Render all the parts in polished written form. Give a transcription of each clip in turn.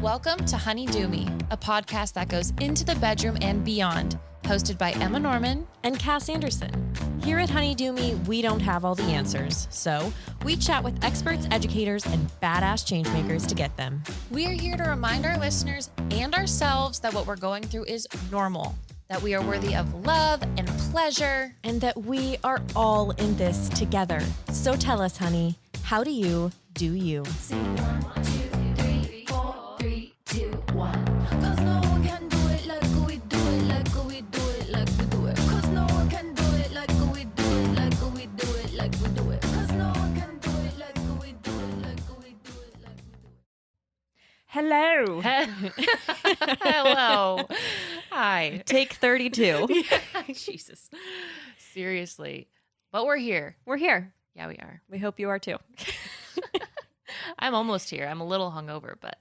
Welcome to Honey Do Me, a podcast that goes into the bedroom and beyond, hosted by Emma Norman and Cass Anderson. Here at Honey Do Me, we don't have all the answers, so we chat with experts, educators, and badass changemakers to get them. We are here to remind our listeners and ourselves that what we're going through is normal, that we are worthy of love and pleasure, and that we are all in this together. So tell us, honey, how do you do you? Sing 1, 2, 3, 4, 3, 2, 1. 'Cause no one can do it like we do it, like we do it, like we do it. 'Cause no one can do it like we do it, like we do it, like we do it. 'Cause no one can do it like we do it, like we do it, like we do it. Hello. Hello. Hi. Take 32. Jesus. Seriously. But we're here. We're here. Yeah, we are. We hope you are too. I'm almost here. I'm a little hungover, but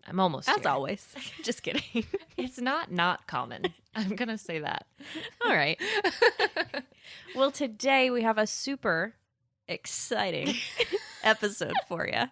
I'm almost here. As always. Just kidding. It's not common. I'm going to say that. All right. Well, today we have a super exciting episode for you.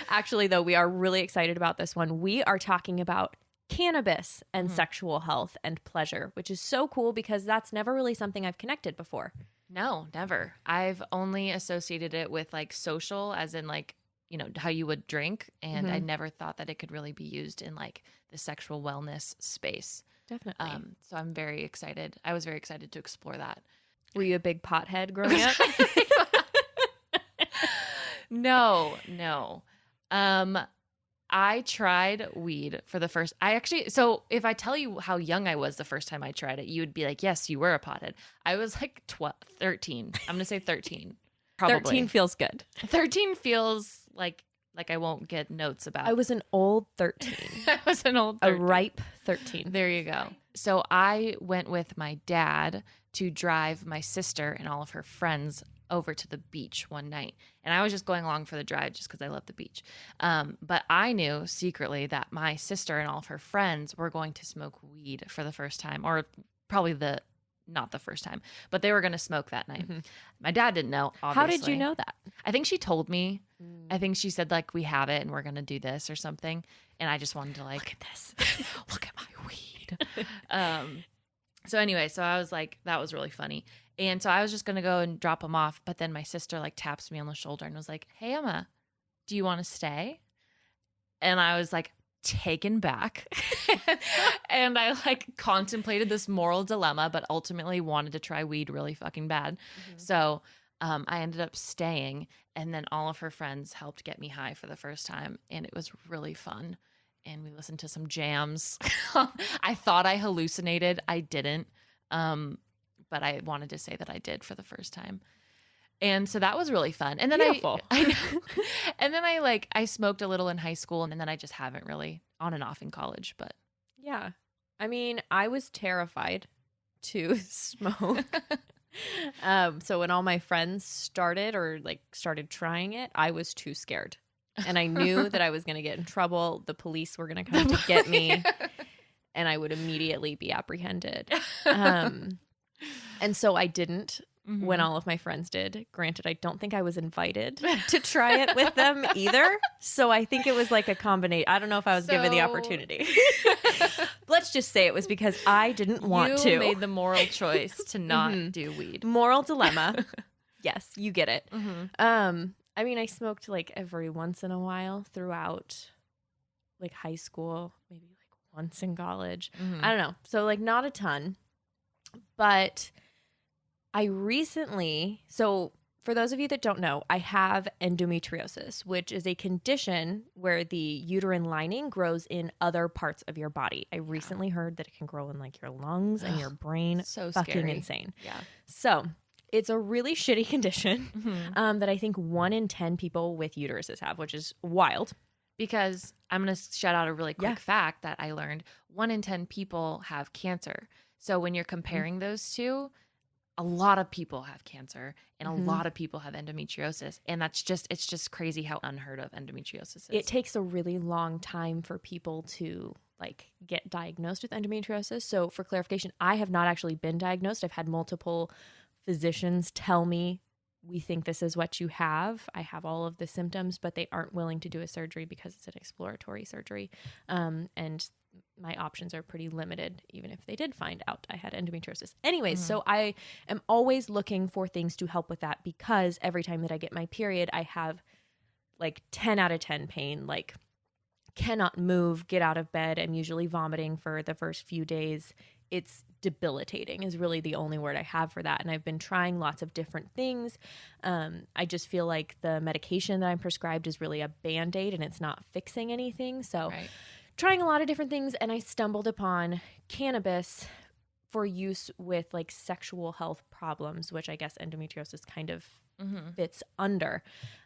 Actually, though, we are really excited about this one. We are talking about cannabis and sexual health and pleasure, which is so cool because that's never really something I've connected before. No, never. I've only associated it with like social, as in like, you know, how you would drink. And I never thought that it could really be used in like the sexual wellness space. Definitely. So I'm very excited. I was very excited to explore that. Were you a big pothead growing up? No. I tried weed for the first. So if I tell you how young I was the first time I tried it, you would be like, yes, you were a pothead. I was like 13. I'm going to say 13. Probably. 13 feels good. 13 feels like I won't get notes about. I was an old 13. I was an old 13. A ripe 13. There you go. So I went with my dad to drive my sister and all of her friends over to the beach one night. And I was just going along for the drive just because I love the beach. But I knew secretly that my sister and all of her friends were going to smoke weed for the first time, or probably not the first time, but they were going to smoke that night. My dad didn't know, obviously. How did you know that? I think she told me. I think she said like, we have it and we're going to do this or something. And I just wanted to like, look at this. Look at my weed. So anyway, so I was like, that was really funny. And so I was just going to go and drop him off. But then my sister like taps me on the shoulder and was like, hey, Emma, do you want to stay? And I was like taken back. And I like contemplated this moral dilemma, but ultimately wanted to try weed really fucking bad. So I ended up staying. And then all of her friends helped get me high for the first time. And it was really fun. And we listened to some jams. I thought I hallucinated. I didn't. But I wanted to say that I did for the first time. And so that was really fun. And then Beautiful. I know. And then I smoked a little in high school, and then I just haven't really, on and off in college, but Yeah. I mean, I was terrified to smoke. So when all my friends started trying it, I was too scared. And I knew that I was going to get in trouble. The police were going to come to get me, and I would immediately be apprehended. And so I didn't when all of my friends did. Granted, I don't think I was invited to try it with them either. So I think it was like a combination. I don't know if I was given the opportunity. Let's just say it was because I didn't want to. You made the moral choice to not do weed. Moral dilemma. Yes, you get it. I mean, I smoked like every once in a while throughout like high school, maybe like once in college. I don't know. So like not a ton. But I recently, so for those of you that don't know, I have endometriosis, which is a condition where the uterine lining grows in other parts of your body. I recently heard that it can grow in like your lungs and your brain. So fucking scary. insane. Yeah. So it's a really shitty condition that I think 1 in 10 people with uteruses have, which is wild. Because I'm going to shout out a really quick fact that I learned. 1 in 10 people have cancer. So when you're comparing those two, a lot of people have cancer and a lot of people have endometriosis. And it's just crazy how unheard of endometriosis is. It takes a really long time for people to like get diagnosed with endometriosis. So for clarification, I have not actually been diagnosed. I've had multiple physicians tell me we think this is what you have. I have all of the symptoms, but they aren't willing to do a surgery because it's an exploratory surgery. And my options are pretty limited, even if they did find out I had endometriosis. Anyways, so I am always looking for things to help with that, because every time that I get my period, I have like 10 out of 10 pain, like cannot move, get out of bed. I'm usually vomiting for the first few days. It's debilitating is really the only word I have for that. And I've been trying lots of different things. I just feel like the medication that I'm prescribed is really a Band-Aid and it's not fixing anything. So trying a lot of different things. And I stumbled upon cannabis for use with like sexual health problems, which I guess endometriosis kind of fits under.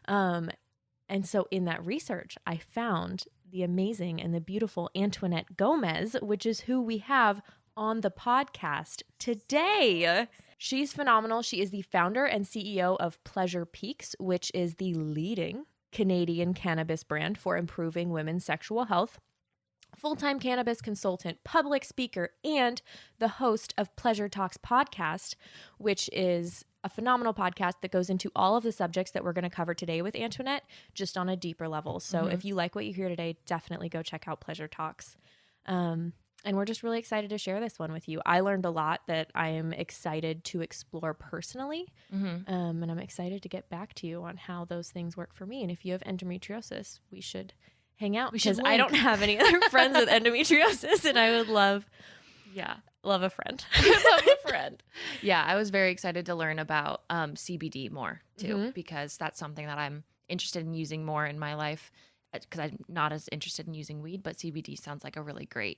And so in that research, I found the amazing and the beautiful Antuanette Gomez, which is who we have on the podcast today. She's phenomenal. She is the founder and CEO of Pleasure Peaks, which is the leading Canadian cannabis brand for improving women's sexual health. Full-time cannabis consultant, public speaker, and the host of Pleasure Talks podcast, which is a phenomenal podcast that goes into all of the subjects that we're going to cover today with Antuanette, just on a deeper level. So if you like what you hear today, definitely go check out Pleasure Talks. And we're just really excited to share this one with you. I learned a lot that I am excited to explore personally. And I'm excited to get back to you on how those things work for me. And if you have endometriosis, we should hang out, because I don't have any other friends with endometriosis, and I would love a friend. Love a friend. Yeah, I was very excited to learn about CBD more too, because that's something that I'm interested in using more in my life, because I'm not as interested in using weed, but CBD sounds like a really great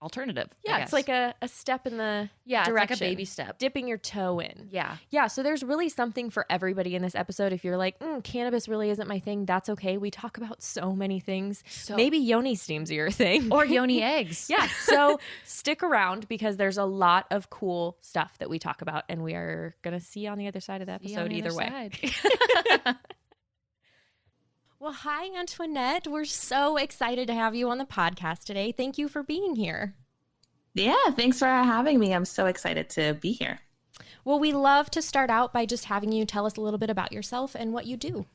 alternative. Yeah, it's like a step in the direction. It's like a baby step. Dipping your toe in. Yeah. Yeah, so there's really something for everybody in this episode. If you're like, cannabis really isn't my thing, that's okay. We talk about so many things. Maybe yoni steams are your thing. Or yoni eggs. Yeah, so stick around, because there's a lot of cool stuff that we talk about, and we are going to see you on the other side of the episode either way. Well, hi, Antuanette. We're so excited to have you on the podcast today. Thank you for being here. Yeah, thanks for having me. I'm so excited to be here. Well, we love to start out by just having you tell us a little bit about yourself and what you do.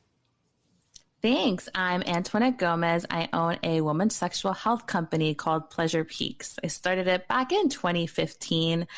Thanks. I'm Antuanette Gomez. I own a women's sexual health company called Pleasure Peaks. I started it back in 2015.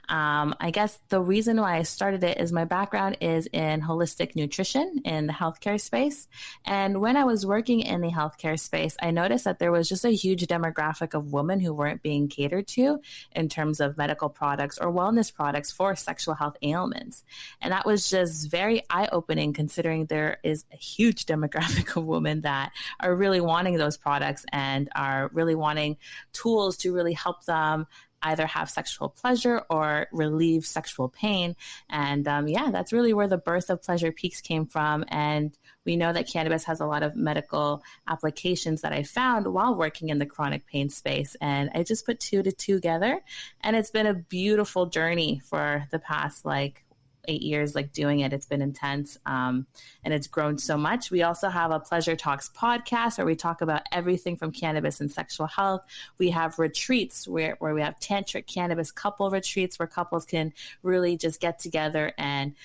I guess the reason why I started it is my background is in holistic nutrition in the healthcare space. And when I was working in the healthcare space, I noticed that there was just a huge demographic of women who weren't being catered to in terms of medical products or wellness products for sexual health ailments. And that was just very eye-opening, considering there is a huge demographic of women that are really wanting those products and are really wanting tools to really help them either have sexual pleasure or relieve sexual pain. And that's really where the birth of Pleasure Peaks came from. And we know that cannabis has a lot of medical applications that I found while working in the chronic pain space. And I just put two together. And it's been a beautiful journey for the past 8 years, doing it. It's been intense, and it's grown so much. We also have a Pleasure Talks podcast where we talk about everything from cannabis and sexual health. We have retreats where we have tantric cannabis couple retreats where couples can really just get together and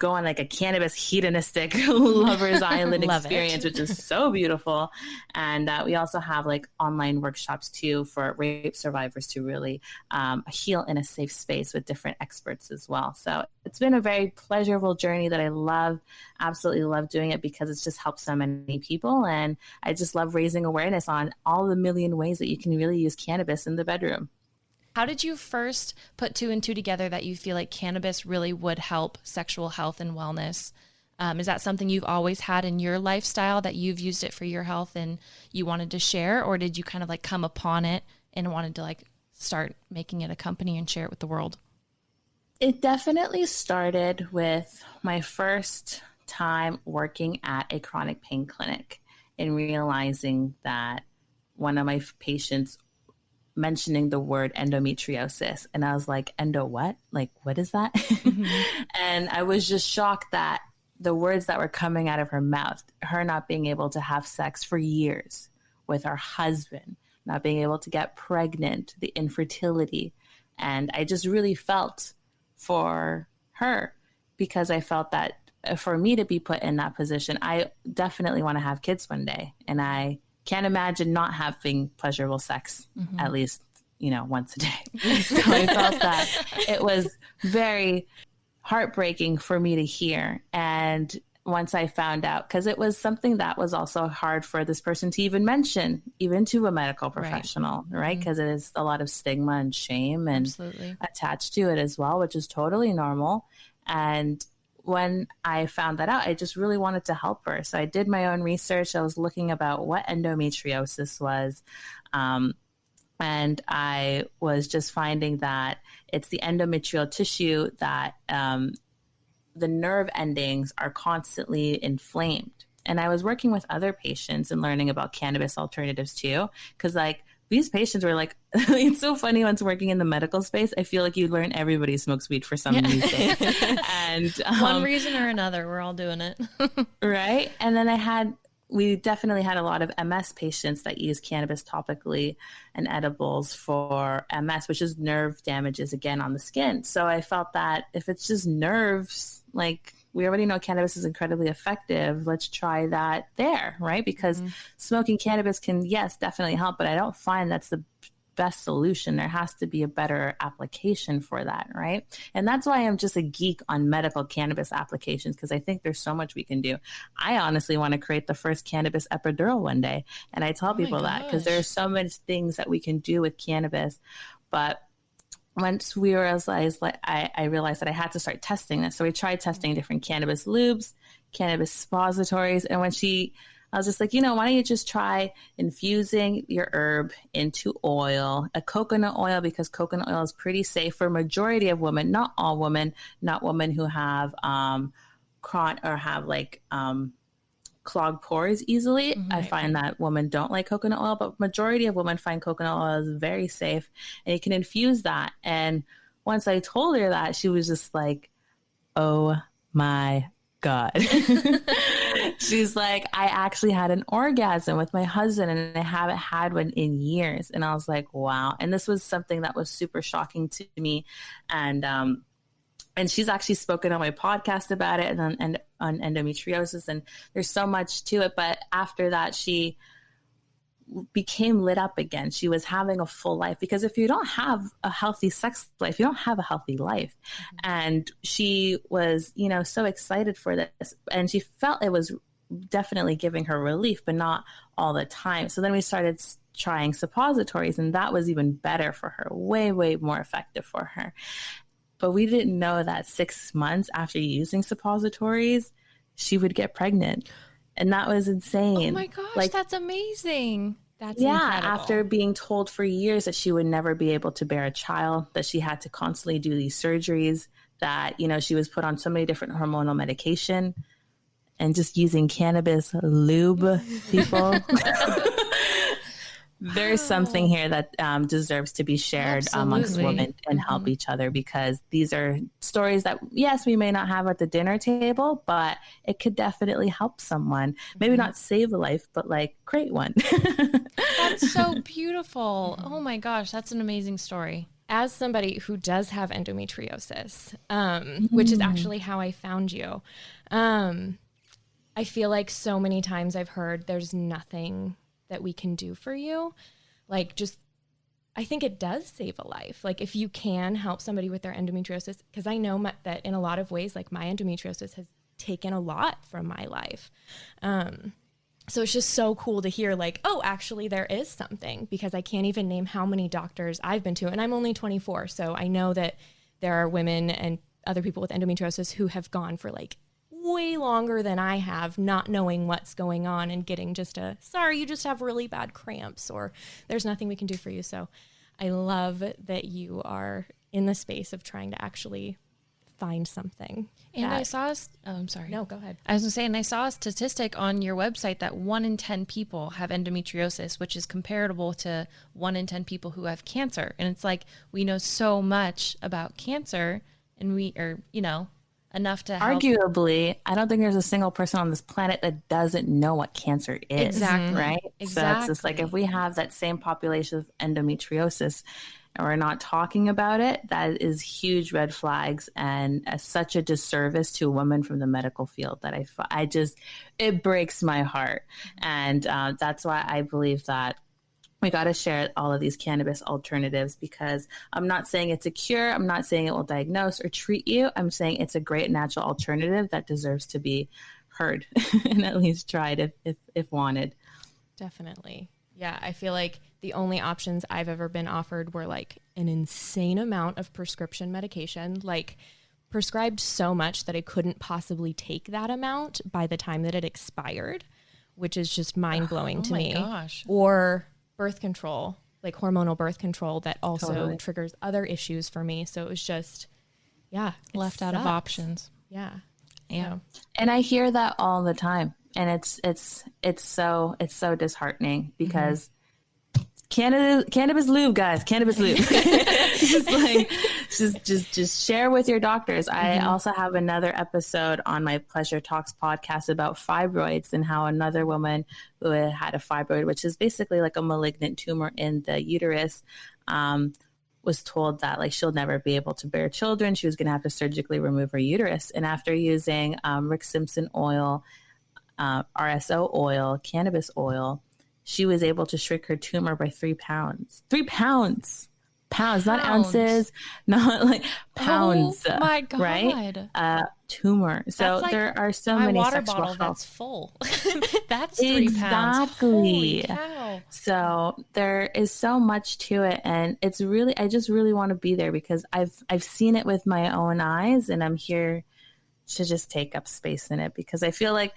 go on a cannabis hedonistic lovers island experience, which is so beautiful. And we also have online workshops too for rape survivors to really heal in a safe space with different experts as well. So it's been a very pleasurable journey that I love, absolutely love doing it, because it's just helped so many people. And I just love raising awareness on all the million ways that you can really use cannabis in the bedroom. How did you first put two and two together that you feel like cannabis really would help sexual health and wellness? Is that something you've always had in your lifestyle, that you've used it for your health and you wanted to share? Or did you kind of come upon it and wanted to start making it a company and share it with the world? It definitely started with my first time working at a chronic pain clinic and realizing that one of my patients mentioning the word endometriosis. And I was like, endo what? What is that? And I was just shocked that the words that were coming out of her mouth, her not being able to have sex for years with her husband, not being able to get pregnant, the infertility. And I just really felt for her. because I felt that for me to be put in that position, I definitely want to have kids one day. And I can't imagine not having pleasurable sex, at least, once a day. So I felt that it was very heartbreaking for me to hear. And once I found out, because it was something that was also hard for this person to even mention, even to a medical professional, right? Because it is a lot of stigma and shame and attached to it as well, which is totally normal. And when I found that out, I just really wanted to help her. So I did my own research. I was looking about what endometriosis was. And I was just finding that it's the endometrial tissue that the nerve endings are constantly inflamed. And I was working with other patients and learning about cannabis alternatives too. Because these patients were like, it's so funny once working in the medical space. I feel like you learn everybody smokes weed for some reason. And one reason or another, we're all doing it. Right. And then we definitely had a lot of MS patients that use cannabis topically and edibles for MS, which is nerve damages again on the skin. So I felt that if it's just nerves, we already know cannabis is incredibly effective. Let's try that there, right? Because smoking cannabis can, yes, definitely help, but I don't find that's the best solution. There has to be a better application for that, right? And that's why I'm just a geek on medical cannabis applications, because I think there's so much we can do. I honestly want to create the first cannabis epidural one day. And I tell people that because there are so many things that we can do with cannabis. But once we realized, I realized that I had to start testing this. So we tried testing different cannabis lubes, cannabis suppositories. And I was just like, why don't you just try infusing your herb into oil, a coconut oil, because coconut oil is pretty safe for a majority of women, not all women, not women who have clogged pores easily. I find that women don't like coconut oil, but majority of women find coconut oil is very safe, and you can infuse that. And once I told her that, she was just like, oh my God. She's like, I actually had an orgasm with my husband and I haven't had one in years. And I was like, wow. And this was something that was super shocking to me. And she's actually spoken on my podcast about it and on endometriosis. And there's so much to it. But after that, she became lit up again. She was having a full life, because if you don't have a healthy sex life, you don't have a healthy life. And she was, so excited for this, and she felt it was definitely giving her relief, but not all the time. So then we started trying suppositories, and that was even better for her, way, way more effective for her. But we didn't know that 6 months after using suppositories, she would get pregnant. And that was insane. Oh my gosh, that's amazing. That's incredible. After After being told for years that she would never be able to bear a child, that she had to constantly do these surgeries, that, she was put on so many different hormonal medication, and just using cannabis lube, people. There's something here that deserves to be shared amongst women and help each other, because these are stories that, yes, we may not have at the dinner table, but it could definitely help someone. Maybe not save a life, but create one. That's so beautiful. Oh my gosh, that's an amazing story. As somebody who does have endometriosis, which is actually how I found you, I feel like so many times I've heard there's nothing that we can do for you. I think it does save a life. If you can help somebody with their endometriosis, because I know that in a lot of ways, my endometriosis has taken a lot from my life. So it's just so cool to hear oh, actually there is something, because I can't even name how many doctors I've been to, and I'm only 24. So I know that there are women and other people with endometriosis who have gone for way longer than I have, not knowing what's going on and getting just sorry, you just have really bad cramps, or there's nothing we can do for you. So I love that you are in the space of trying to actually find something. And I saw, I'm sorry. No, go ahead. I was going to say, and I saw a statistic on your website that 1 in 10 people have endometriosis, which is comparable to 1 in 10 people who have cancer. And it's we know so much about cancer, and we are, enough to help. Arguably, I don't think there's a single person on this planet that doesn't know what cancer is. Exactly. Right? Exactly. So it's just if we have that same population of endometriosis, and we're not talking about it, that is huge red flags and such a disservice to a woman from the medical field that I just, it breaks my heart. And that's why I believe that we got to share all of these cannabis alternatives, because I'm not saying it's a cure. I'm not saying it will diagnose or treat you. I'm saying it's a great natural alternative that deserves to be heard and at least tried if wanted. Definitely. Yeah, I feel like the only options I've ever been offered were like an insane amount of prescription medication, like prescribed so much that I couldn't possibly take that amount by the time that it expired, which is just mind blowing to me. Gosh. Or birth control, like hormonal birth control that also Totally. triggers other issues for me. So it was just, yeah, it Left out of sucks. options. Yeah. Yeah. So, And I hear that all the time. And it's so disheartening because cannabis lube, guys, cannabis lube. just share with your doctors. I also have another episode on my Pleasure Talks podcast about fibroids and how another woman who had a fibroid, which is basically like a malignant tumor in the uterus, was told that like she'll never be able to bear children. She was going to have to surgically remove her uterus. And after using Rick Simpson oil, RSO oil, cannabis oil, she was able to shrink her tumor by 3 pounds. 3 pounds. Pounds, not ounces, not like pounds. Oh my God. Right? Tumor. So That's like there are so my many water sexual bottle health. that's full. That's 3 pounds. Exactly. Holy cow. So there is so much to it, and it's really, I just really want to be there because I've seen it with my own eyes, and I'm here to just take up space in it because I feel like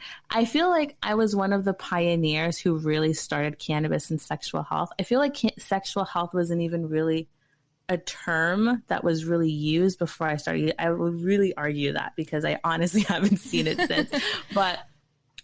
I was one of the pioneers who really started cannabis and sexual health. I feel like sexual health wasn't even really a term that was really used before I started. I would really argue that because I honestly haven't seen it since. But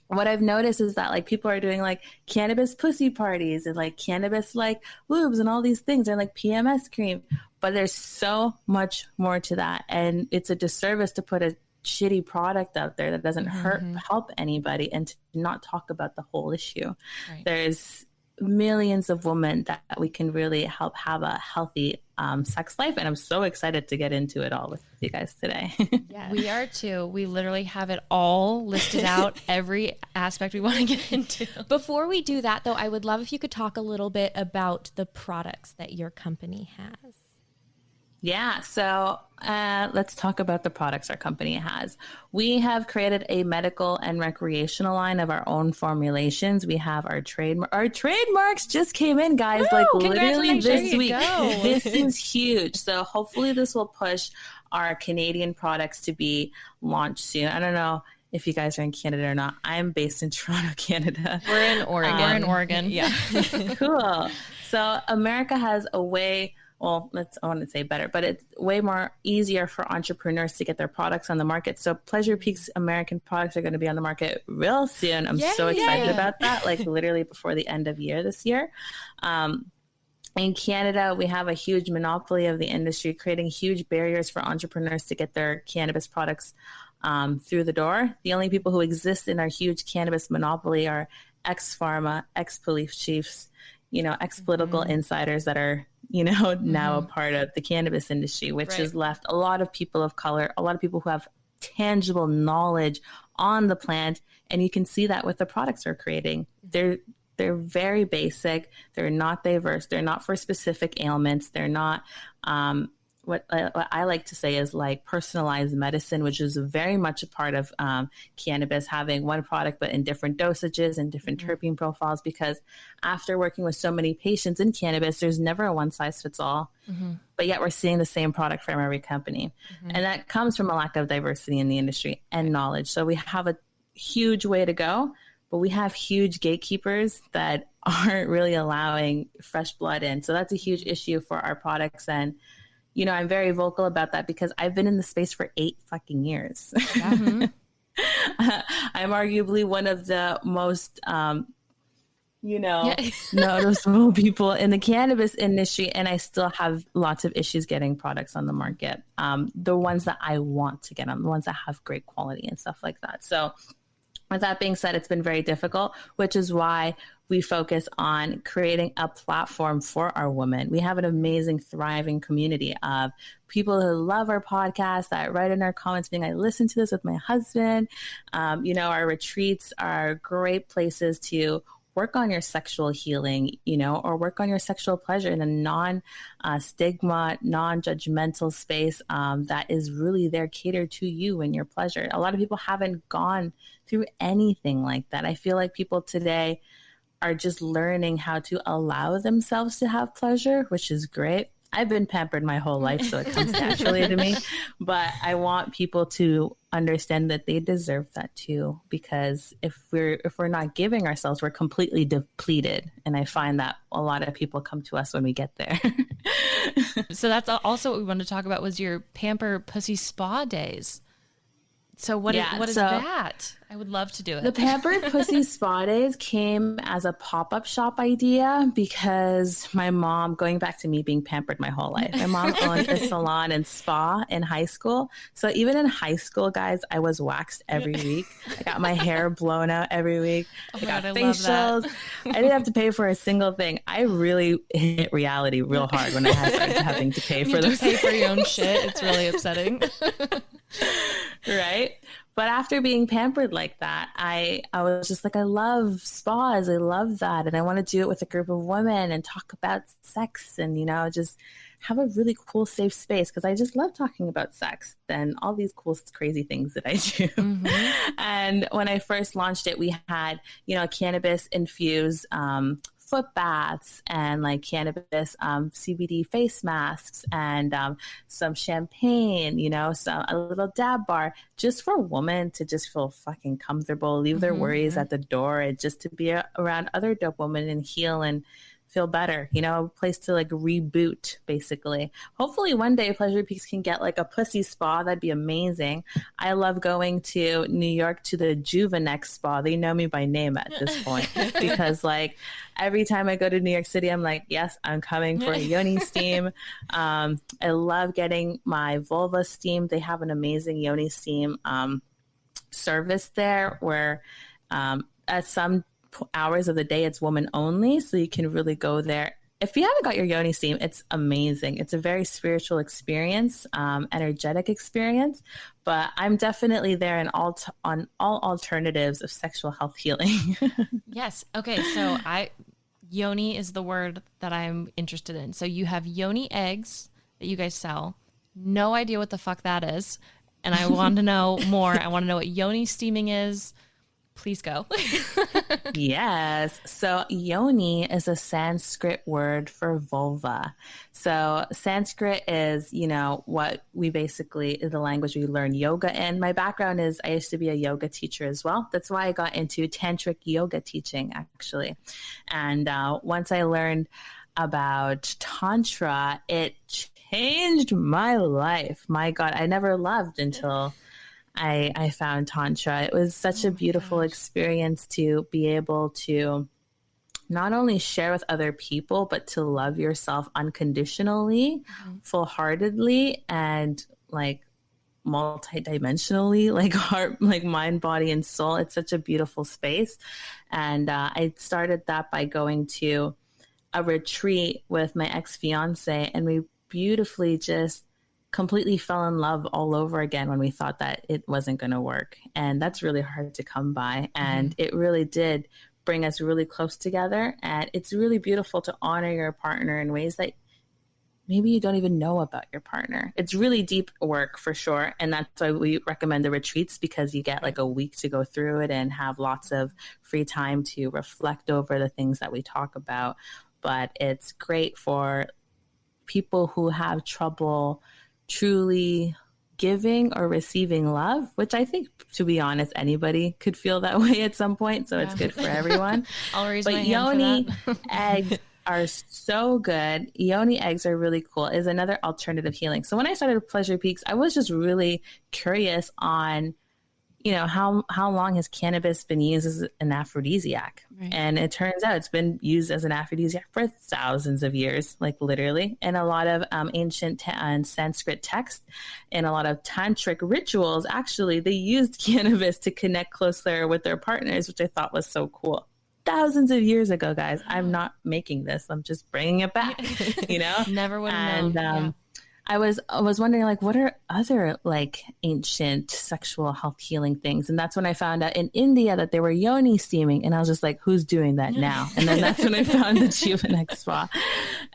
what I've noticed is that like people are doing like cannabis pussy parties and like cannabis like lubes and all these things and like PMS cream. But there's so much more to that. And it's a disservice to put a shitty product out there that doesn't help anybody and to not talk about the whole issue. Right. There's millions of women that we can really help have a healthy sex life, and I'm so excited to get into it all with you guys today. yeah. We are too. We literally have it all listed out, every aspect we want to get into. Before we do that, though, I would love if you could talk a little bit about the products that your company has. Yeah, so let's talk about the products our company has. We have created a medical and recreational line of our own formulations. We have our trademarks just came in, guys, like literally this week. This is huge. So hopefully this will push our Canadian products to be launched soon. I don't know if you guys are in Canada or not. I'm based in Toronto, Canada. We're in Oregon. We're in Oregon. Yeah. Cool. So America has a way, well, I want to say better, but it's way more easier for entrepreneurs to get their products on the market. So Pleasure Peaks American products are going to be on the market real soon. I'm so excited about that, like literally before the end of year this year. In Canada, we have a huge monopoly of the industry, creating huge barriers for entrepreneurs to get their cannabis products through the door. The only people who exist in our huge cannabis monopoly are ex-pharma, ex-police chiefs, ex-political insiders that are, now a part of the cannabis industry, which has left a lot of people of color, a lot of people who have tangible knowledge on the plant. And you can see that with the products we're creating. They're very basic. They're not diverse. They're not for specific ailments. They're not, what I like to say is like personalized medicine, which is very much a part of cannabis, having one product but in different dosages and different terpene profiles, because after working with so many patients in cannabis, there's never a one size fits all, but yet we're seeing the same product from every company. And that comes from a lack of diversity in the industry and knowledge. So we have a huge way to go, but we have huge gatekeepers that aren't really allowing fresh blood in. So that's a huge issue for our products. And I'm very vocal about that because I've been in the space for 8 fucking years. I'm arguably one of the most, noticeable people in the cannabis industry, and I still have lots of issues getting products on the market. The ones that I want to get on, the ones that have great quality and stuff like that. So with that being said, it's been very difficult, which is why we focus on creating a platform for our women. We have an amazing, thriving community of people who love our podcast that write in our comments being, I listen to this with my husband. Our retreats are great places to work on your sexual healing, or work on your sexual pleasure in a non-stigma, non-judgmental space that is really there catered to you and your pleasure. A lot of people haven't gone through anything like that. I feel like people today are just learning how to allow themselves to have pleasure, which is great. I've been pampered my whole life, so it comes naturally to me. But I want people to understand that they deserve that too, because if we're not giving ourselves, we're completely depleted. And I find that a lot of people come to us when we get there. So that's also what we wanted to talk about was your Pamper Pussy Spa days. So what is that? I would love to do it. The Pampered Pussy Spa Days came as a pop-up shop idea because my mom, going back to me being pampered my whole life, my mom owned a salon and spa in high school. So even in high school, guys, I was waxed every week. I got my hair blown out every week. I got facials. I didn't have to pay for a single thing. I really hit reality real hard when I started having to pay for those. Pay for your own shit. It's really upsetting. Right? But after being pampered like that, I was just like, I love spas. I love that. And I want to do it with a group of women and talk about sex and, just have a really cool, safe space. Because I just love talking about sex and all these cool, crazy things that I do. Mm-hmm. And when I first launched it, we had, cannabis infused foot baths and like cannabis CBD face masks and some champagne, a little dab bar just for women to just feel fucking comfortable, leave their worries at the door and just to be around other dope women and heal and feel better, a place to like reboot basically. Hopefully one day Pleasure Peaks can get like a pussy spa. That'd be amazing. I love going to New York to the Juvenex spa. They know me by name at this point because like every time I go to New York City, I'm like, yes, I'm coming for a yoni steam. I love getting my vulva steamed. They have an amazing yoni steam service there where at some hours of the day it's woman only, so you can really go there. If you haven't got your yoni steam, it's amazing. It's a very spiritual experience, energetic experience, but I'm definitely there on all alternatives of sexual health healing. Yes. Okay. So yoni is the word that I'm interested in. So you have yoni eggs that you guys sell. No idea what the fuck that is. And I want to know more. I want to know what yoni steaming is. Please go. Yes. So yoni is a Sanskrit word for vulva. So Sanskrit is, what we basically is the language we learn yoga in. My background is I used to be a yoga teacher as well. That's why I got into tantric yoga teaching actually. And once I learned about Tantra, it changed my life. My God, I never loved until I found Tantra. It was such a beautiful experience to be able to not only share with other people, but to love yourself unconditionally, full-heartedly, and like multidimensionally, like heart, like mind, body, and soul. It's such a beautiful space. And I started that by going to a retreat with my ex-fiance, and we beautifully just completely fell in love all over again when we thought that it wasn't going to work. And that's really hard to come by. And it really did bring us really close together. And it's really beautiful to honor your partner in ways that maybe you don't even know about your partner. It's really deep work for sure. And that's why we recommend the retreats, because you get like a week to go through it and have lots of free time to reflect over the things that we talk about. But it's great for people who have trouble truly giving or receiving love, which I think, to be honest, anybody could feel that way at some point. So it's good for everyone. I'll raise my hand yoni for that. eggs are so good. Yoni eggs are really cool. Is another alternative healing. So when I started Pleasure Peaks, I was just really curious on, how long has cannabis been used as an aphrodisiac? Right. And it turns out it's been used as an aphrodisiac for thousands of years, like literally. And a lot of ancient and Sanskrit texts and a lot of tantric rituals, actually, they used cannabis to connect closer with their partners, which I thought was so cool. thousands of years ago, guys. I'm not making this. I'm just bringing it back, you know? Never would have And known. I was wondering, like, what are other like ancient sexual health healing things? And that's when I found out in India that they were yoni steaming, and I was just like, who's doing that now? And then that's when I found the Chumanex spa.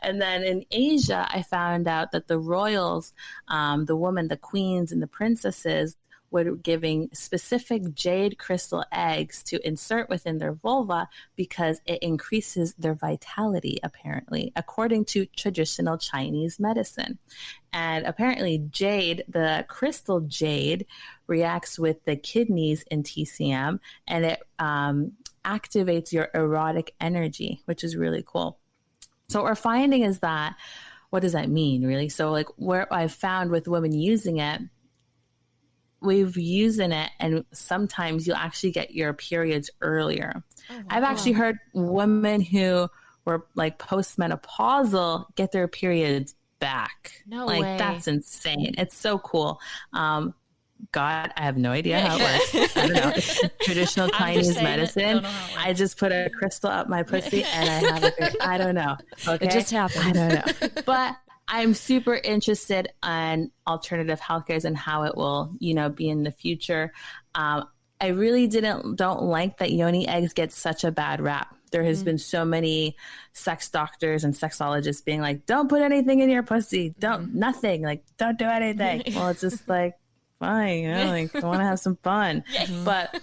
And then in Asia, I found out that the royals, the women, the queens, and the princesses were giving specific jade crystal eggs to insert within their vulva because it increases their vitality, apparently, according to traditional Chinese medicine. And apparently jade, the crystal jade, reacts with the kidneys in TCM, and it activates your erotic energy, which is really cool. So what we're finding is that, what does that mean, really? So like where I've found with women using it, we've using it, and sometimes you'll actually get your periods earlier. Oh, wow. I've actually heard women who were like postmenopausal get their periods back. No like way. That's insane. It's so cool. God, I have no idea how it works. I don't know. It's traditional Chinese medicine. I just put a crystal up my pussy and I have a period. I don't know. Okay? It just happens. I don't know. But I'm super interested in alternative healthcares and how it will, be in the future. I really don't like that yoni eggs get such a bad rap. There has been so many sex doctors and sexologists being like, don't put anything in your pussy. Nothing. Like, don't do anything. Well, it's just like, fine. Like, I want to have some fun. But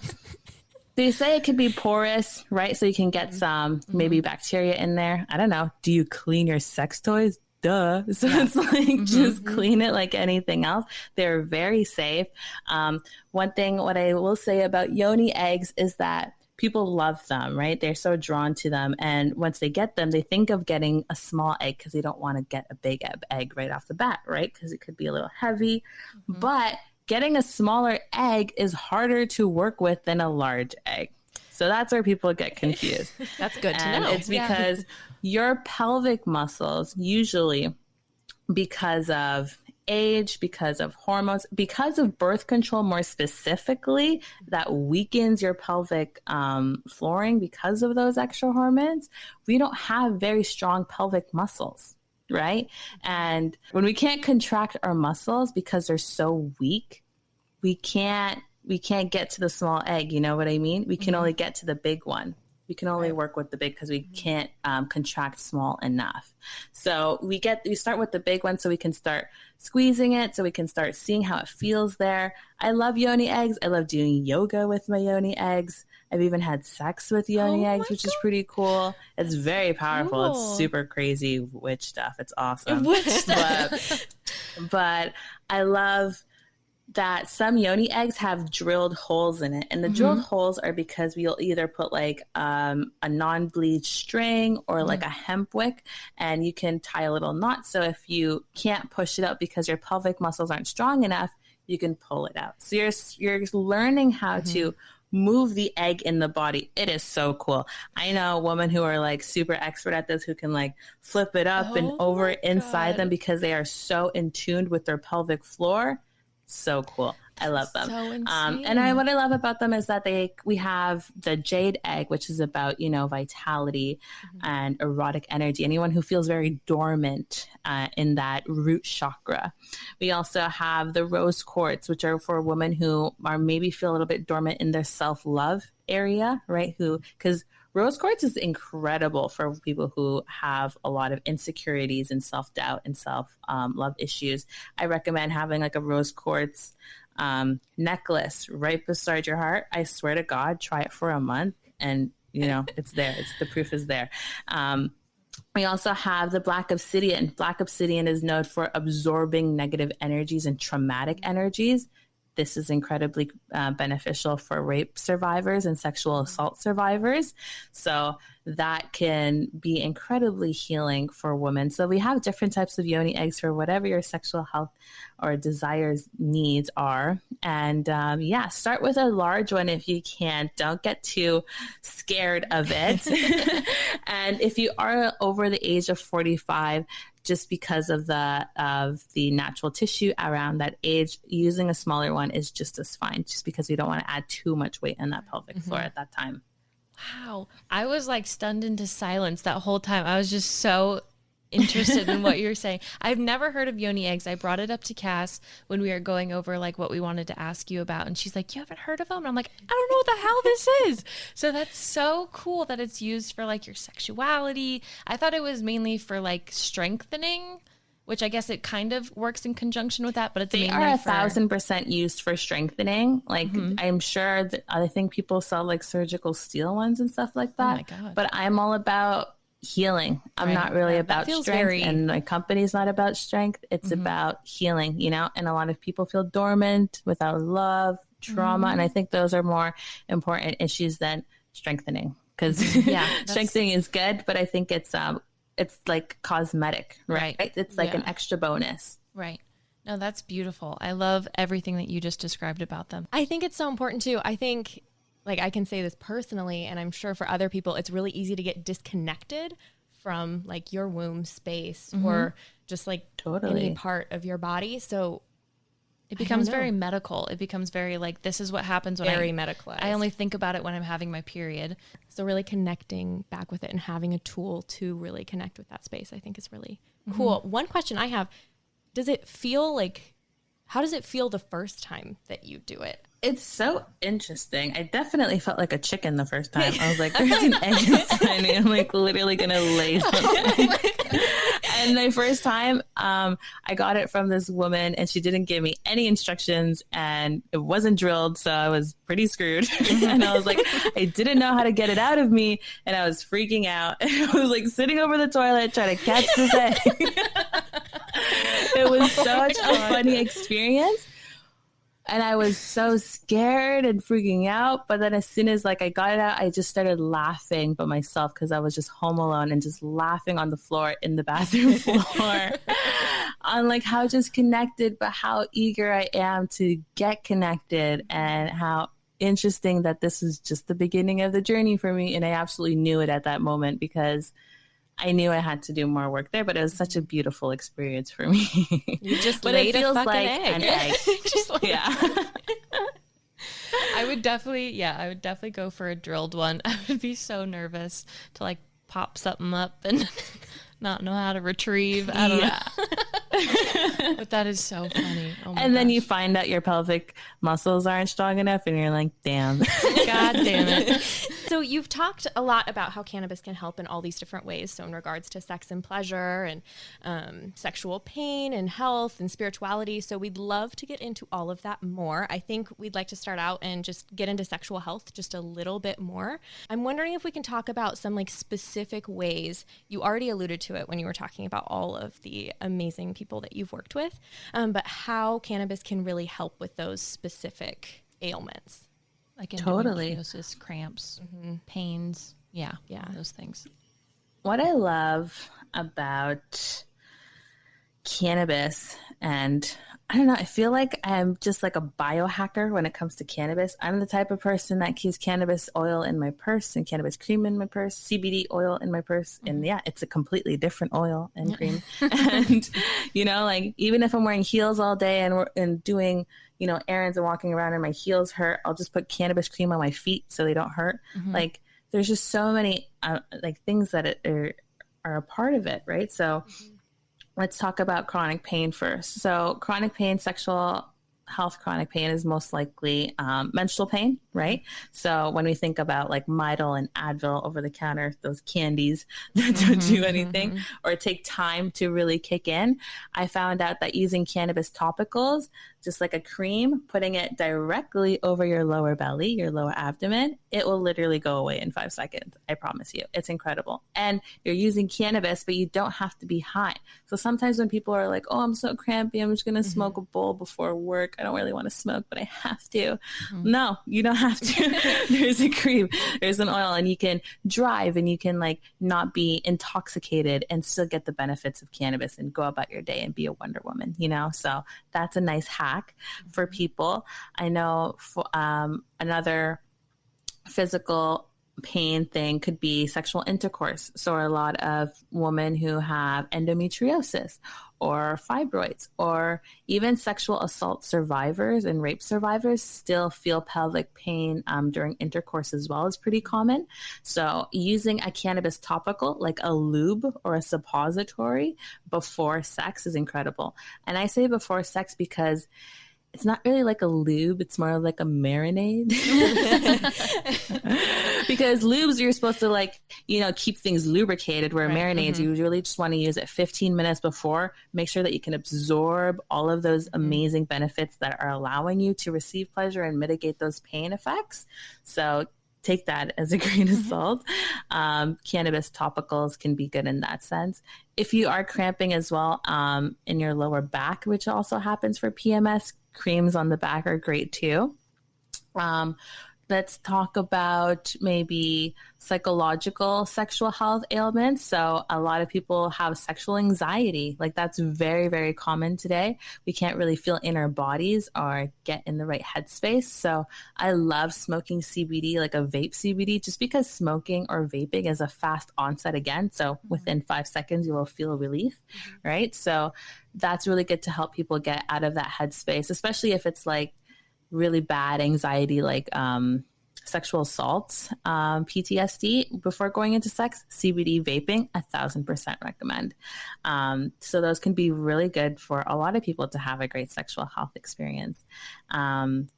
they say it could be porous, right? So you can get some maybe bacteria in there. I don't know. Do you clean your sex toys? Duh. So it's like, just clean it like anything else. They're very safe. What I will say about yoni eggs is that people love them, right? They're so drawn to them. And once they get them, they think of getting a small egg because they don't want to get a big egg right off the bat, right? Because it could be a little heavy. But getting a smaller egg is harder to work with than a large egg. So that's where people get confused. That's good to And know. it's because your pelvic muscles, usually because of age, because of hormones, because of birth control more specifically, that weakens your pelvic flooring because of those extra hormones, we don't have very strong pelvic muscles, right? And when we can't contract our muscles because they're so weak, we can't get to the small egg. You know what I mean? We can only get to the big one. We can only work with the big because we can't contract small enough. So we start with the big one so we can start squeezing it, so we can start seeing how it feels there. I love yoni eggs. I love doing yoga with my yoni eggs. I've even had sex with yoni eggs, which is pretty cool. It's very powerful. Cool. It's super crazy witch stuff. It's awesome. Witch stuff. But I love that some yoni eggs have drilled holes in it. And the drilled holes are because we'll either put like a non-bleed string or like a hemp wick, and you can tie a little knot. So if you can't push it out because your pelvic muscles aren't strong enough, you can pull it out. So you're learning how to move the egg in the body. It is so cool. I know women who are like super expert at this, who can like flip it up and over inside them because they are so in tune with their pelvic floor. So cool. I love them. So insane. What I love about them is that we have the jade egg, which is about, vitality and erotic energy. Anyone who feels very dormant in that root chakra. We also have the rose quartz, which are for women who are maybe feel a little bit dormant in their self-love area, right? Because rose quartz is incredible for people who have a lot of insecurities and self-doubt and self-love issues. I recommend having like a rose quartz necklace right beside your heart. I swear to God, try it for a month and, it's there. The proof is there. We also have the black obsidian. Black obsidian is known for absorbing negative energies and traumatic energies. This is incredibly beneficial for rape survivors and sexual assault survivors. So that can be incredibly healing for women. So we have different types of yoni eggs for whatever your sexual health or desires needs are. And start with a large one if you can. Don't get too scared of it. And if you are over the age of 45, just because of the natural tissue around that age, using a smaller one is just as fine, just because we don't want to add too much weight in that pelvic floor at that time. Wow. I was like stunned into silence that whole time. I was just so interested in what you're saying. I've never heard of yoni eggs. I brought it up to Cass when we were going over like what we wanted to ask you about. And she's like, you haven't heard of them? And I'm like, I don't know what the hell this is. So that's so cool that it's used for like your sexuality. I thought it was mainly for like strengthening, which I guess it kind of works in conjunction with that, but it's They mainly are for 1,000% used for strengthening. Like I'm sure that I think people sell like surgical steel ones and stuff like that. my God. But I'm all about healing. I'm Right. not really Yeah, that about feels strength, very- and my company's not about strength. It's about healing, you know. And a lot of people feel dormant without love, trauma, and I think those are more important issues than strengthening. Because Yeah, strengthening is good, but I think it's like cosmetic, right? Right. It's like an Yeah. extra bonus. Right. No, that's beautiful. I love everything that you just described about them. I think it's so important too. I think, like, I can say this personally, and I'm sure for other people, it's really easy to get disconnected from like your womb space or just like Totally. any part of your body. So It becomes know. very medical. It becomes very like, this is what happens when very I medicalized. only think about it when I'm having my period. So really connecting back with it and having a tool to really connect with that space, I think is really cool. One question I have, how does it feel the first time that you do it? It's so interesting. I definitely felt like a chicken the first time. I was like, there's an egg inside me. I'm like literally going to lay something. And the first time, I got it from this woman and she didn't give me any instructions and it wasn't drilled. So I was pretty screwed. And I was like, I didn't know how to get it out of me. And I was freaking out. And I was like sitting over the toilet trying to catch this egg. It was such a funny experience. And I was so scared and freaking out. But then as soon as like I got it out, I just started laughing by myself because I was just home alone and just laughing on the floor in the bathroom floor on like how just connected, but how eager I am to get connected and how interesting that this is just the beginning of the journey for me. And I absolutely knew it at that moment because I knew I had to do more work there, but it was such a beautiful experience for me. You just but laid it feels a fucking like egg. an egg. Yeah. I would definitely go for a drilled one. I would be so nervous to like pop something up and not know how to retrieve. I don't know. But that is so funny. Oh my And then you gosh. find out your pelvic muscles aren't strong enough and you're like, damn. God damn it. So you've talked a lot about how cannabis can help in all these different ways. So in regards to sex and pleasure and sexual pain and health and spirituality. So we'd love to get into all of that more. I think we'd like to start out and just get into sexual health just a little bit more. I'm wondering if we can talk about some like specific ways. You already alluded to it when you were talking about all of the amazing people that you've worked with, but how cannabis can really help with those specific ailments. Like Totally. endometriosis, cramps, pains. Yeah. Yeah. Those things. What I love about cannabis, and I don't know, I feel like I'm just like a biohacker when it comes to cannabis. I'm the type of person that keeps cannabis oil in my purse and cannabis cream in my purse, CBD oil in my purse. And yeah, it's a completely different oil and cream. And, you know, like even if I'm wearing heels all day and doing, you know, errands and walking around and my heels hurt, I'll just put cannabis cream on my feet so they don't hurt. Like there's just so many like things that are a part of it, right? So let's talk about chronic pain first. So chronic pain, sexual health chronic pain is most likely menstrual pain, right? So when we think about like Midol and Advil over the counter, those candies that don't do anything or take time to really kick in, I found out that using cannabis topicals, just like a cream, putting it directly over your lower belly, your lower abdomen, it will literally go away in 5 seconds. I promise you. It's incredible. And you're using cannabis, but you don't have to be high. So sometimes when people are like, oh, I'm so crampy, I'm just going to smoke a bowl before work. I don't really want to smoke, but I have to. No, you don't have to. There's a cream, there's an oil, and you can drive and you can like not be intoxicated and still get the benefits of cannabis and go about your day and be a Wonder Woman, you know? So that's a nice hack for people. I know for, another physical pain thing could be sexual intercourse. So a lot of women who have endometriosis or fibroids or even sexual assault survivors and rape survivors still feel pelvic pain during intercourse as well is pretty common. So using a cannabis topical like a lube or a suppository before sex is incredible. And I say before sex because it's not really like a lube. It's more like a marinade. Because lubes, you're supposed to like, keep things lubricated, where marinades, you really just want to use it 15 minutes before. Make sure that you can absorb all of those amazing benefits that are allowing you to receive pleasure and mitigate those pain effects. So take that as a grain of salt. Cannabis topicals can be good in that sense. If you are cramping as well in your lower back, which also happens for PMS, creams on the back are great too. Let's talk about maybe psychological sexual health ailments. So a lot of people have sexual anxiety. Like that's very, very common today. We can't really feel in our bodies or get in the right headspace. So I love smoking CBD, like a vape CBD, just because smoking or vaping is a fast onset again. So within 5 seconds, you will feel relief, right? So that's really good to help people get out of that headspace, especially if it's like really bad anxiety, like sexual assault, PTSD before going into sex. CBD vaping, 1,000% recommend. So those can be really good for a lot of people to have a great sexual health experience. And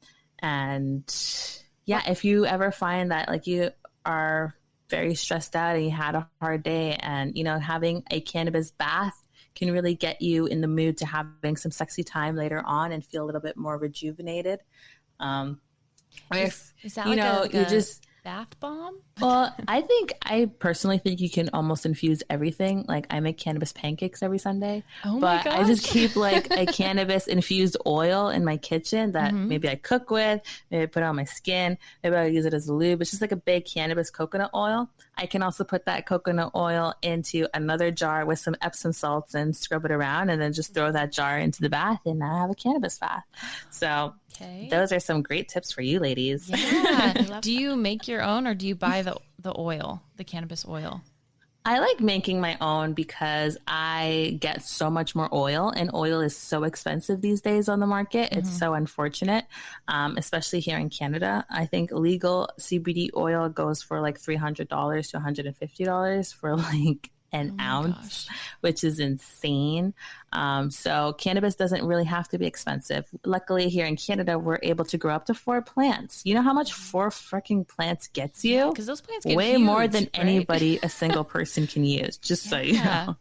yeah, if you ever find that like you are very stressed out and you had a hard day, and having a cannabis bath can really get you in the mood to having some sexy time later on and feel a little bit more rejuvenated. Is that like a just bath bomb? Well, I personally think you can almost infuse everything. Like I make cannabis pancakes every Sunday, Oh my but I just gosh. keep like a cannabis infused oil in my kitchen that maybe I cook with, maybe I put it on my skin, maybe I use it as a lube. It's just like a big cannabis coconut oil. I can also put that coconut oil into another jar with some Epsom salts and scrub it around, and then just throw that jar into the bath, and now I have a cannabis bath. So Okay. those are some great tips for you ladies. Yeah. Do you make your own, or do you buy the oil, the cannabis oil? I like making my own because I get so much more oil, and oil is so expensive these days on the market. It's so unfortunate, especially here in Canada. I think legal CBD oil goes for like $300 to $150 for like an ounce, which is insane. So cannabis doesn't really have to be expensive. Luckily here in Canada, we're able to grow up to 4 plants. You know how much 4 freaking plants gets you? Because those plants get way huge, more than right? anybody a single person can use, just so you know.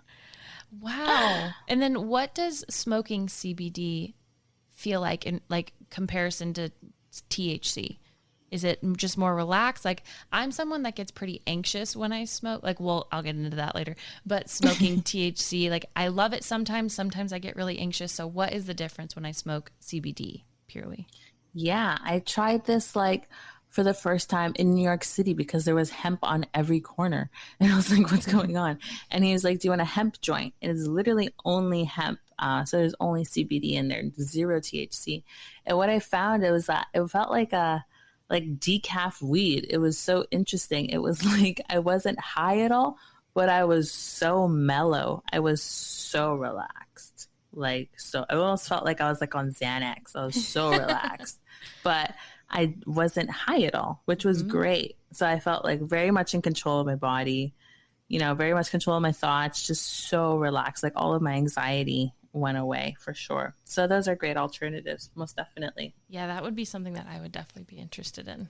Wow. And then what does smoking CBD feel like in like comparison to THC? Is it just more relaxed? Like I'm someone that gets pretty anxious when I smoke. Like, well, I'll get into that later. But smoking THC, like I love it sometimes. Sometimes I get really anxious. So what is the difference when I smoke CBD purely? Yeah, I tried this like for the first time in New York City because there was hemp on every corner. And I was like, what's going on? And he was like, do you want a hemp joint? And it's literally only hemp. So there's only CBD in there, 0 THC. And what I found, it was that it felt like decaf weed. It was so interesting. It was like I wasn't high at all, but I was so mellow. I was so relaxed. So I almost felt like I was like on Xanax. I was so relaxed, but I wasn't high at all, which was great. So I felt like very much in control of my body, very much control of my thoughts, just so relaxed. Like all of my anxiety went away for sure. So those are great alternatives, most definitely. Yeah, that would be something that I would definitely be interested in.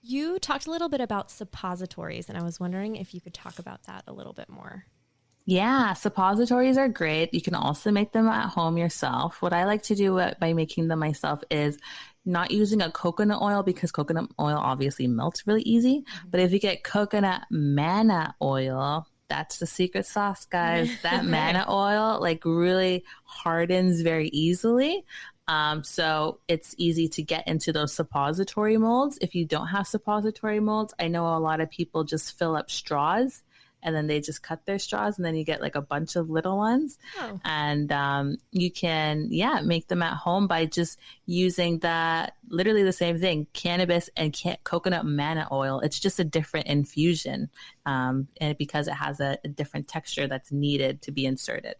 You talked a little bit about suppositories, and I was wondering if you could talk about that a little bit more. Yeah, suppositories are great. You can also make them at home yourself. What I like to do by making them myself is not using a coconut oil, because coconut oil obviously melts really easy. But if you get coconut manna oil, that's the secret sauce, guys. That manna oil like really hardens very easily. So it's easy to get into those suppository molds. If you don't have suppository molds, I know a lot of people just fill up straws and then they just cut their straws, and then you get like a bunch of little ones. Oh. And you can, make them at home by just using literally the same thing, cannabis and coconut manna oil. It's just a different infusion, and because it has a different texture that's needed to be inserted.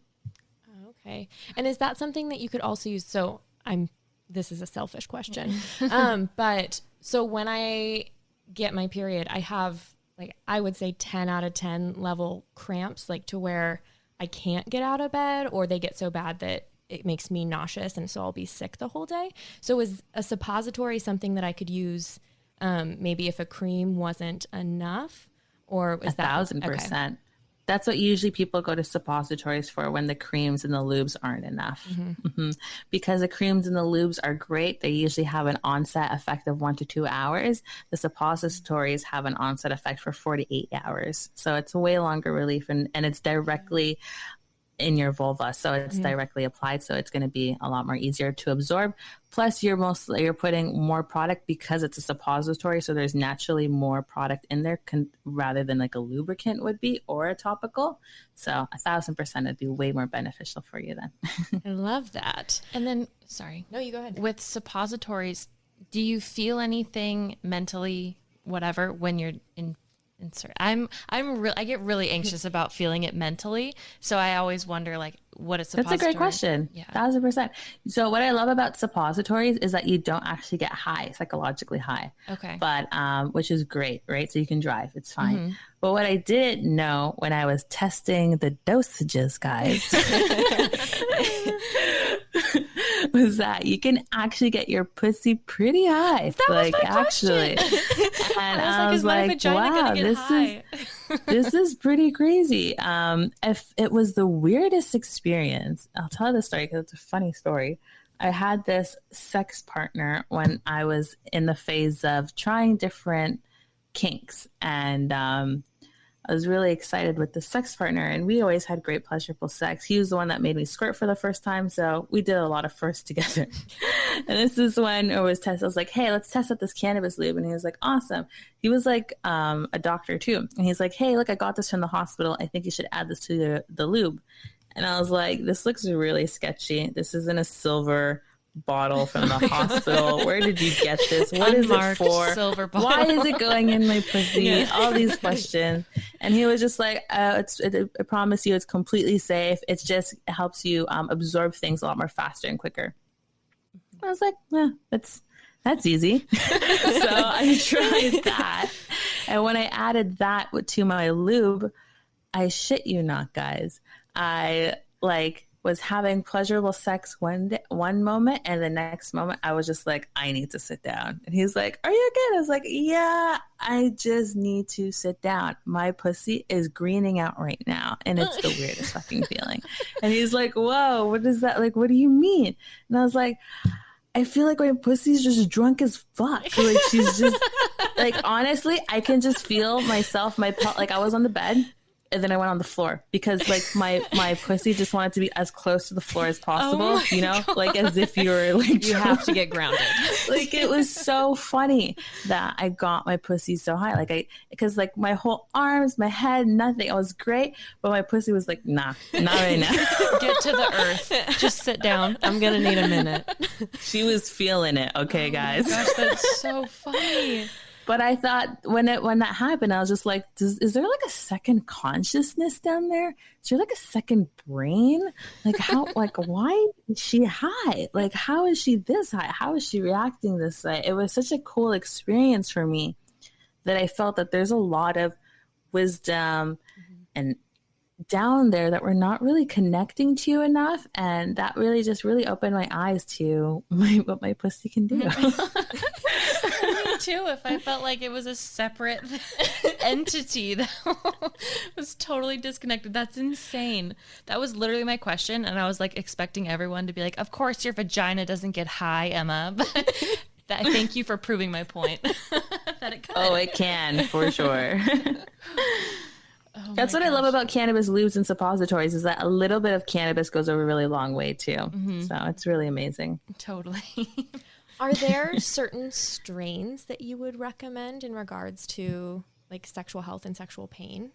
Okay. And is that something that you could also use? So this is a selfish question. But so when I get my period, I have like, I would say 10 out of 10 level cramps, like to where I can't get out of bed, or they get so bad that it makes me nauseous. And so I'll be sick the whole day. So is a suppository something that I could use, maybe if a cream wasn't enough, or is that 1,000%? Okay. That's what usually people go to suppositories for when the creams and the lubes aren't enough. Because the creams and the lubes are great. They usually have an onset effect of 1 to 2 hours. The suppositories have an onset effect for 4 to 8 hours. So it's a way longer relief, and it's directly in your vulva. So it's directly applied. So it's going to be a lot more easier to absorb. Plus you're putting more product because it's a suppository. So there's naturally more product in there rather than like a lubricant would be, or a topical. So 1,000% it'd be way more beneficial for you then. I love that. And then, sorry. No, you go ahead. With suppositories, do you feel anything mentally, whatever, when you're insert? I get really anxious about feeling it mentally. So I always wonder like what a suppository. That's a great question. Yeah. 1,000%. So what I love about suppositories is that you don't actually get high, psychologically high. Okay. But, which is great, right? So you can drive, it's fine. But what I didn't know when I was testing the dosages, guys, was that you can actually get your pussy pretty high. That like was my actually. And I was like, wow, this is pretty crazy. If it was the weirdest experience, I'll tell the story because it's a funny story. I had this sex partner when I was in the phase of trying different kinks, and I was really excited with the sex partner, and we always had great pleasurable sex. He was the one that made me squirt for the first time, so we did a lot of firsts together. And this is when it was test. I was like, hey, let's test out this cannabis lube. And he was like, awesome. He was like a doctor too. And he's like, hey, look, I got this from the hospital. I think you should add this to the lube. And I was like, this looks really sketchy. This is in a silver bottle from the hospital. Where did you get this? What is it for? Silver bottle. Why is it going in my pussy? All these questions. And he was just like, I promise you it's completely safe. It just helps you absorb things a lot more faster and quicker. I was like, that's easy. So I tried that. And when I added that to my lube, I shit you not, guys, I was having pleasurable sex one moment, and the next moment I was just like, I need to sit down. And he's like, are you okay? I was like, yeah, I just need to sit down. My pussy is greening out right now, and it's the weirdest fucking feeling. And he's like, whoa, what is that? Like, what do you mean? And I was like, I feel like my pussy's just drunk as fuck. Like, she's just like, honestly, I can just feel myself, like I was on the bed, and then I went on the floor because like my pussy just wanted to be as close to the floor as possible, like as if you were like, You have to get grounded. Like, it was so funny that I got my pussy so high. Because like my whole arms, my head, nothing. I was great. But my pussy was like, nah, not right now. Get to the earth. Just sit down. I'm going to need a minute. She was feeling it. Okay, guys. Gosh, that's so funny. But I thought when that happened, I was just like, is there like a second consciousness down there? Is there like a second brain? Like why is she high? Like, how is she this high? How is she reacting this way? It was such a cool experience for me that I felt that there's a lot of wisdom and down there that we're not really connecting to enough. And that really just really opened my eyes to what my pussy can do. Me too. If I felt like it was a separate entity that was totally disconnected. That's insane. That was literally my question. And I was like expecting everyone to be like, of course your vagina doesn't get high, Emma. But thank you for proving my point. That it could. Oh, it can, for sure. That's what I love about cannabis lubes and suppositories, is that a little bit of cannabis goes a really long way too. So it's really amazing. Totally. Are there certain strains that you would recommend in regards to like sexual health and sexual pain?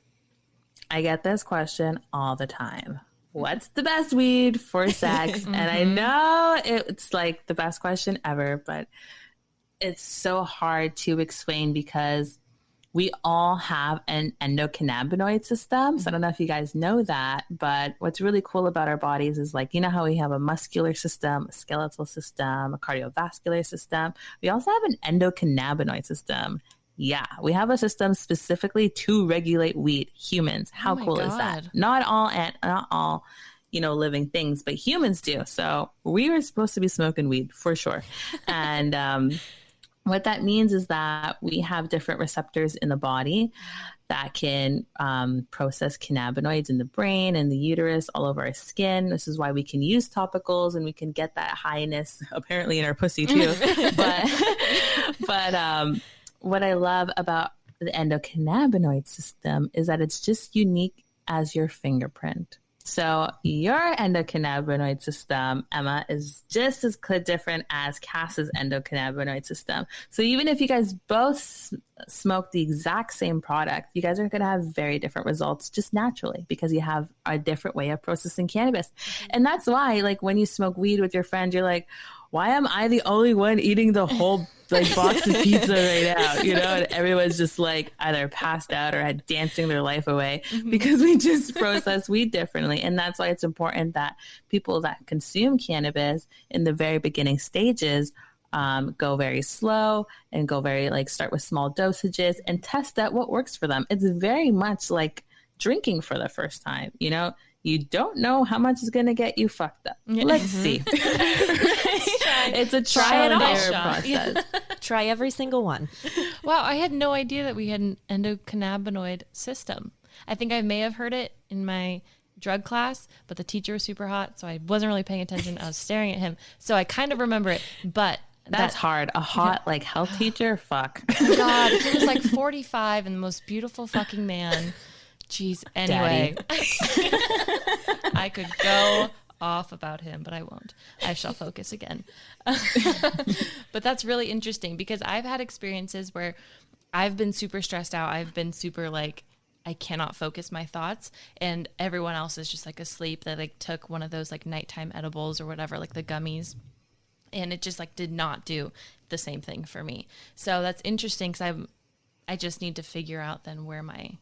I get this question all the time. What's the best weed for sex? And I know it's like the best question ever, but it's so hard to explain because we all have an endocannabinoid system. So I don't know if you guys know that, but what's really cool about our bodies is like, you know how we have a muscular system, a skeletal system, a cardiovascular system. We also have an endocannabinoid system. Yeah, we have a system specifically to regulate weed. Humans, how cool is that? Not all, living things, but humans do. So we were supposed to be smoking weed for sure. And what that means is that we have different receptors in the body that can process cannabinoids in the brain and the uterus, all over our skin. This is why we can use topicals and we can get that highness apparently in our pussy too. But what I love about the endocannabinoid system is that it's just unique as your fingerprint. So your endocannabinoid system, Emma, is just as different as Cass's endocannabinoid system. So even if you guys both smoke the exact same product, you guys are going to have very different results just naturally because you have a different way of processing cannabis. And that's why, like, when you smoke weed with your friend, you're like, why am I the only one eating the whole box of pizza right now? And everyone's just like either passed out or had dancing their life away because we just process weed differently. And that's why it's important that people that consume cannabis in the very beginning stages go very slow and go very start with small dosages and test out what works for them. It's very much like drinking for the first time. You don't know how much is going to get you fucked up. Let's see. It's a trial and error process. Yeah. Try every single one. Wow, I had no idea that we had an endocannabinoid system. I think I may have heard it in my drug class, but the teacher was super hot, so I wasn't really paying attention. I was staring at him, so I kind of remember it, but... That's hard. A hot, health teacher? Fuck. Oh my God, he was 45 and the most beautiful fucking man. Jeez. Anyway, I could go off about him, but I won't. I shall focus again. But that's really interesting because I've had experiences where I've been super stressed out. I've been super I cannot focus my thoughts, and everyone else is just asleep. They took one of those nighttime edibles or whatever, the gummies, and it just did not do the same thing for me. So that's interesting because I just need to figure out then where my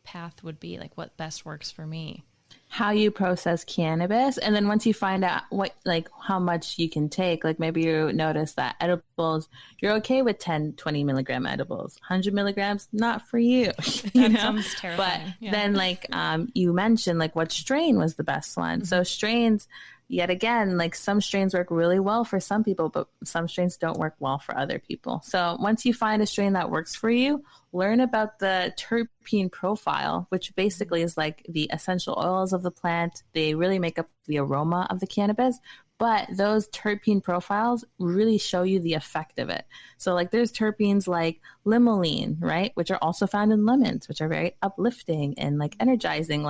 path would be, what best works for me. How you process cannabis, and then once you find out what how much you can take, maybe you notice that edibles, you're okay with 10-20 milligram edibles. 100 milligrams, not for you. That sounds terrifying. But then you mentioned what strain was the best one. So strains, yet again, some strains work really well for some people, but some strains don't work well for other people. So once you find a strain that works for you, learn about the terpene profile, which basically is the essential oils of the plant. They really make up the aroma of the cannabis, but those terpene profiles really show you the effect of it. So there's terpenes like limonene, right? Which are also found in lemons, which are very uplifting and energizing,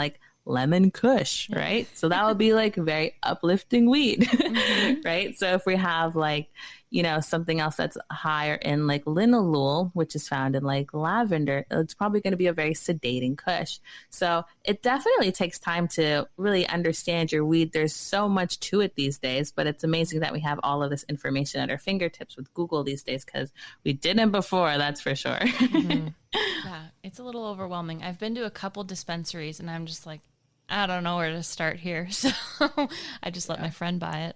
lemon kush, right? So that would be very uplifting weed, right? So if we have something else that's higher in linalool, which is found in lavender, it's probably going to be a very sedating kush. So it definitely takes time to really understand your weed. There's so much to it these days, but it's amazing that we have all of this information at our fingertips with Google these days because we didn't before, that's for sure. Yeah, it's a little overwhelming. I've been to a couple dispensaries and I'm just I don't know where to start here. So I just let my friend buy it.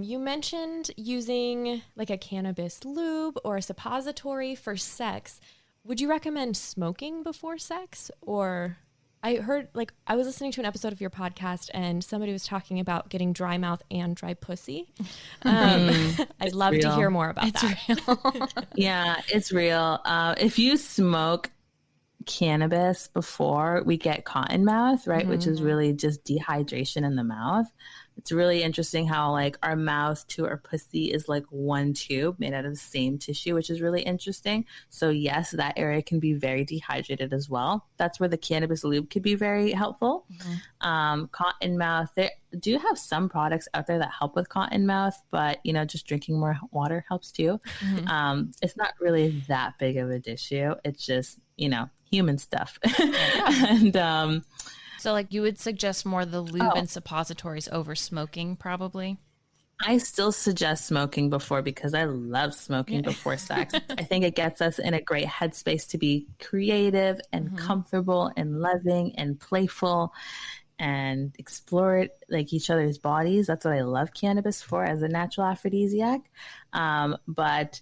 You mentioned using a cannabis lube or a suppository for sex. Would you recommend smoking before sex? Or I heard I was listening to an episode of your podcast and somebody was talking about getting dry mouth and dry pussy. I'd love to hear more about that. Real. Yeah, it's real. If you smoke cannabis before, we get cotton mouth, right? Which is really just dehydration in the mouth. It's really interesting how our mouth to our pussy is one tube made out of the same tissue, which is really interesting. So yes, that area can be very dehydrated as well. That's where the cannabis lube could be very helpful. Cotton mouth, there do have some products out there that help with cotton mouth, but just drinking more water helps too. It's not really that big of an issue. It's just human stuff. And So like you would suggest more the lube and suppositories over smoking probably? I still suggest smoking before because I love smoking before sex. I think it gets us in a great headspace to be creative and comfortable and loving and playful and explore it, like each other's bodies. That's what I love cannabis for as a natural aphrodisiac. But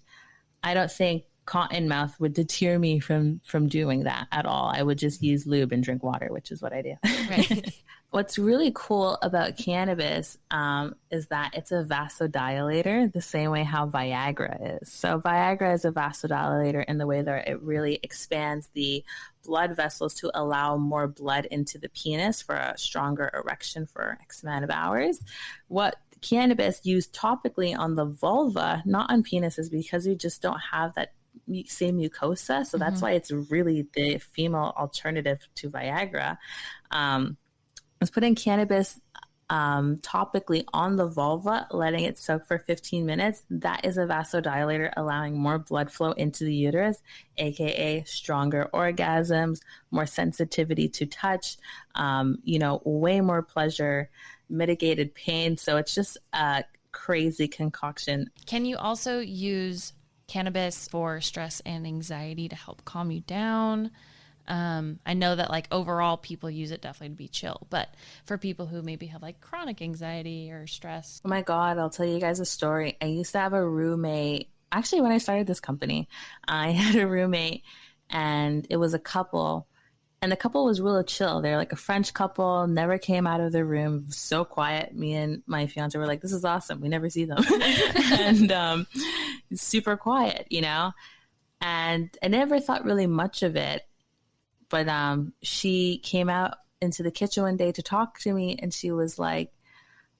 I don't think cotton mouth would deter me from doing that at all. I would just use lube and drink water, which is what I do. Right. What's really cool about cannabis is that it's a vasodilator, the same way how Viagra is. So Viagra is a vasodilator in the way that it really expands the blood vessels to allow more blood into the penis for a stronger erection for X amount of hours. What cannabis used topically on the vulva, not on penises, because we just don't have that same mucosa. So that's why it's really the female alternative to Viagra. Was putting cannabis topically on the vulva, letting it soak for 15 minutes. That is a vasodilator, allowing more blood flow into the uterus, aka stronger orgasms, more sensitivity to touch, way more pleasure, mitigated pain. So it's just a crazy concoction. Can you also use cannabis for stress and anxiety to help calm you down? I know that like overall people use it definitely to be chill, but for people who maybe have like chronic anxiety or stress. Oh my God, I'll tell you guys a story. I used to have a roommate. Actually, when I started this company, I had a roommate and it was a couple. And the couple was really chill. They're like a French couple, never came out of their room, so quiet. Me and my fiance were like, this is awesome. We never see them. And super quiet, And I never thought really much of it. But she came out into the kitchen one day to talk to me, and she was like,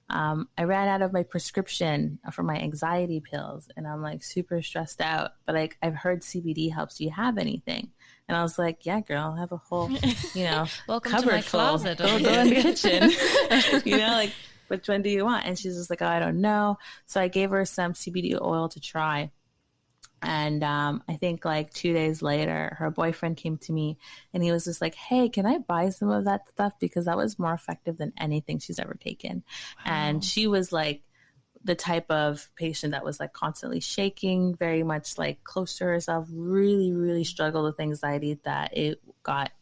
I ran out of my prescription for my anxiety pills, and I'm like super stressed out. But like I've heard CBD helps. Do you have anything? And I was like, yeah, girl, I have a whole, Welcome cupboard to my full. closet. Go in the kitchen. Like, which one do you want? And she's just like, oh, I don't know. So I gave her some CBD oil to try. And I think like 2 days later, her boyfriend came to me and he was just like, hey, can I buy some of that stuff? Because that was more effective than anything she's ever taken. Wow. And she was like the type of patient that was like constantly shaking, very much like close to herself, really, really struggled with anxiety that it got,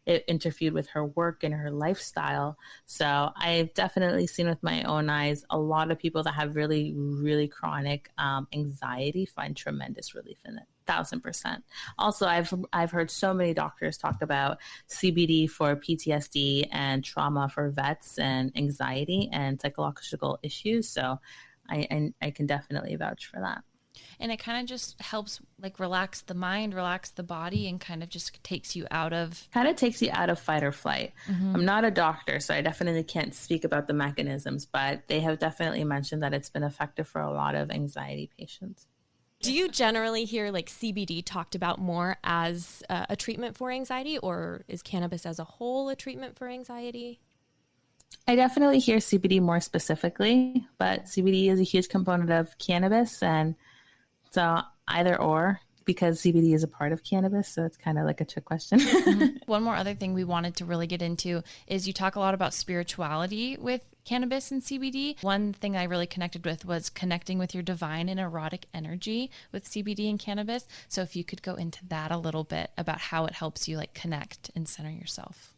it interfered with her work and her lifestyle. So I've definitely seen with my own eyes, a lot of people that have really, really chronic anxiety find tremendous relief in it. 1,000%. Also, I've heard so many doctors talk about CBD for PTSD and trauma for vets and anxiety and psychological issues. So I can definitely vouch for that. And it kind of just helps like relax the mind, relax the body, and kind of just takes you out of fight or flight. I'm not a doctor, so I definitely can't speak about the mechanisms, but they have definitely mentioned that it's been effective for a lot of anxiety patients. Do you generally hear like CBD talked about more as a treatment for anxiety, or is cannabis as a whole a treatment for anxiety? I definitely hear CBD more specifically, but CBD is a huge component of cannabis, and so either or, because CBD is a part of cannabis, so it's kind of like a trick question. One more other thing we wanted to really get into is you talk a lot about spirituality with cannabis and CBD. One thing I really connected with was connecting with your divine and erotic energy with CBD and cannabis. So if you could go into that a little bit about how it helps you like connect and center yourself.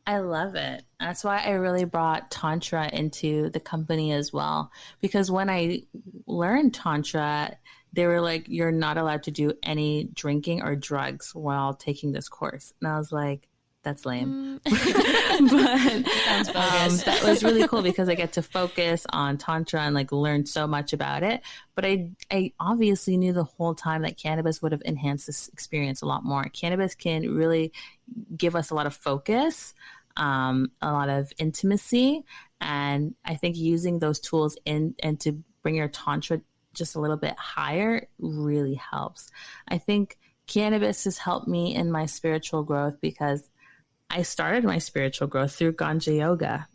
I love it. That's why I really brought Tantra into the company as well. Because when I learned Tantra, they were like, you're not allowed to do any drinking or drugs while taking this course. And I was like, that's lame. But Sounds bogus. that was really cool because I get to focus on Tantra and like learn so much about it. But I obviously knew the whole time that cannabis would have enhanced this experience a lot more. Cannabis can really give us a lot of focus, a lot of intimacy. And I think using those tools and to bring your Tantra just a little bit higher really helps. I think cannabis has helped me in my spiritual growth because I started my spiritual growth through Ganja yoga,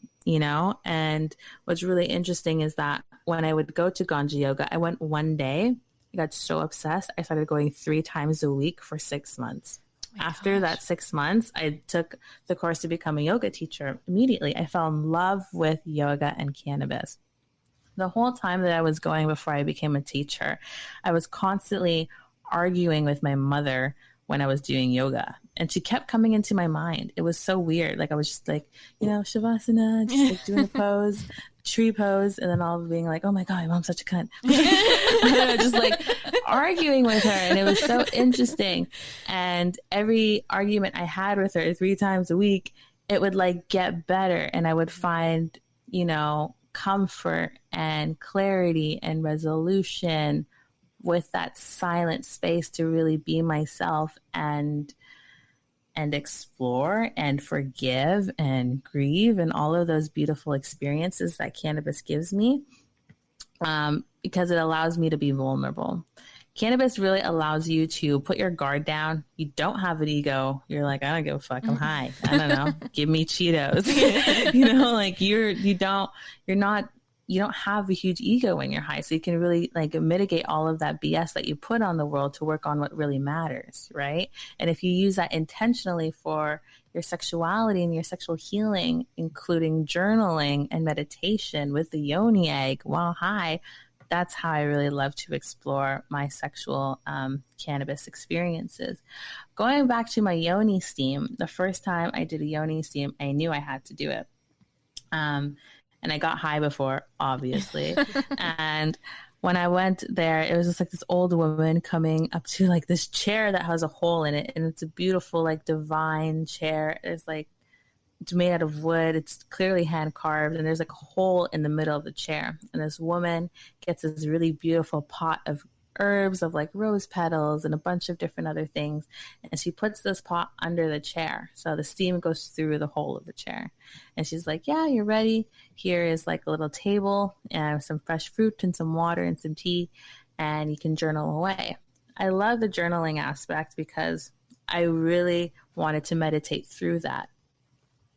and what's really interesting is that when I would go to Ganja yoga, I went one day, I got so obsessed, I started going 3 times a week for 6 months. After that 6 months, I took the course to become a yoga teacher. Immediately, I fell in love with yoga and cannabis. The whole time that I was going before I became a teacher, I was constantly arguing with my mother when I was doing yoga. And she kept coming into my mind. It was so weird. Like I was just like, Shavasana, just like doing a pose, tree pose, and then all being like, oh my God, my mom's such a cunt. Just like arguing with her. And it was so interesting. And every argument I had with her 3 times a week, it would like get better. And I would find, comfort and clarity and resolution with that silent space to really be myself and explore and forgive and grieve and all of those beautiful experiences that cannabis gives me, because it allows me to be vulnerable. Cannabis really allows you to put your guard down. You don't have an ego. You're like, I don't give a fuck. I'm high. I don't know. Give me Cheetos. Like you don't have a huge ego when you're high. So you can really like mitigate all of that BS that you put on the world to work on what really matters, right? And if you use that intentionally for your sexuality and your sexual healing, including journaling and meditation with the yoni egg while high, that's how I really love to explore my sexual cannabis experiences. Going back to my yoni steam, the first time I did a yoni steam, I knew I had to do it. And I got high before, obviously. And when I went there, it was just like this old woman coming up to like this chair that has a hole in it. And it's a beautiful, like divine chair. It's like, it's made out of wood. It's clearly hand carved. And there's like a hole in the middle of the chair. And this woman gets this really beautiful pot of herbs, of like rose petals and a bunch of different other things. And she puts this pot under the chair. So the steam goes through the hole of the chair. And she's like, yeah, you're ready. Here is like a little table and some fresh fruit and some water and some tea. And you can journal away. I love the journaling aspect because I really wanted to meditate through that.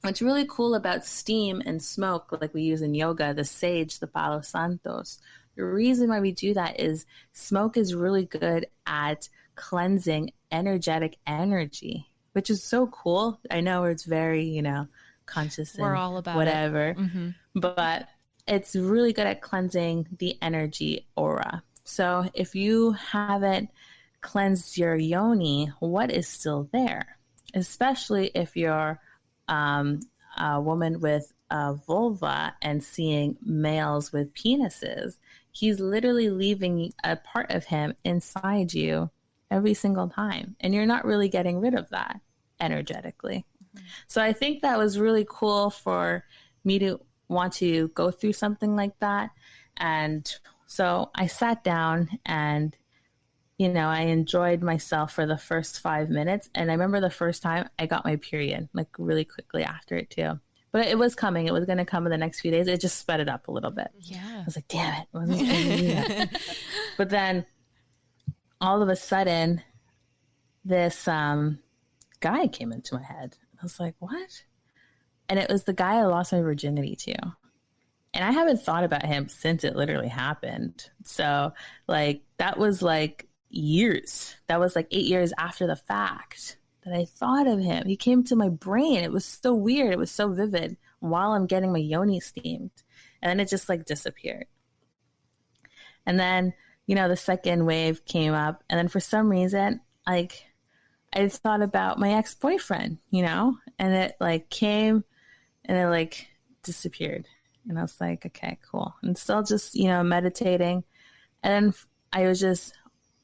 What's really cool about steam and smoke, like we use in yoga, the sage, the palo santos, the reason why we do that is smoke is really good at cleansing energetic energy, which is so cool. I know it's very, conscious and we're all about whatever, Mm-hmm. but it's really good at cleansing the energy aura. So if you haven't cleansed your yoni, what is still there? Especially if you're a woman with a vulva and seeing males with penises, he's literally leaving a part of him inside you every single time. And you're not really getting rid of that energetically. Mm-hmm. So I think that was really cool for me to want to go through something like that. And so I sat down and, I enjoyed myself for the first 5 minutes. And I remember the first time I got my period, like really quickly after it too. But it was coming. It was going to come in the next few days. It just sped it up a little bit. Yeah. I was like, damn it. I wasn't supposed to do that. But then all of a sudden, this guy came into my head. I was like, what? And it was the guy I lost my virginity to. And I haven't thought about him since it literally happened. So like, that was like years. That was like 8 years after the fact that I thought of him. He came to my brain. It was so weird. It was so vivid while I'm getting my yoni steamed. And then it just like disappeared. And then, the second wave came up. And then for some reason, like I thought about my ex-boyfriend, and it like came and it like disappeared. And I was like, okay, cool. And still just, meditating. And then I was just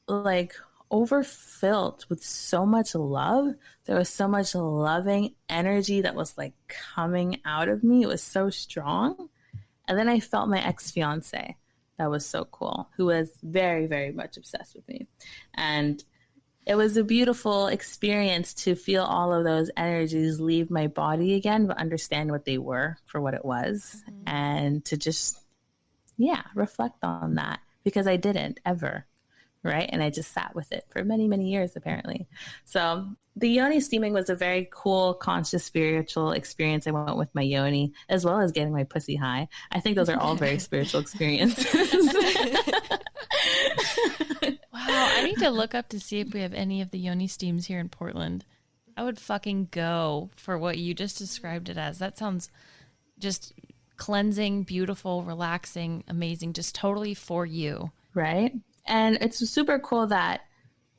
like overfilled with so much love. There was so much loving energy that was like coming out of me. It was so strong. And then I felt my ex-fiance. That was so cool, who was very, very much obsessed with me. And it was a beautiful experience to feel all of those energies leave my body again, but understand what they were for what it was. Mm-hmm. And to just, reflect on that, because I didn't ever. Right. And I just sat with it for many, many years, apparently. So the yoni steaming was a very cool, conscious, spiritual experience. I went with my yoni, as well as getting my pussy high. I think those are all very spiritual experiences. Wow. I need to look up to see if we have any of the yoni steams here in Portland. I would fucking go for what you just described it as. That sounds just cleansing, beautiful, relaxing, amazing, just totally for you. Right? And it's super cool that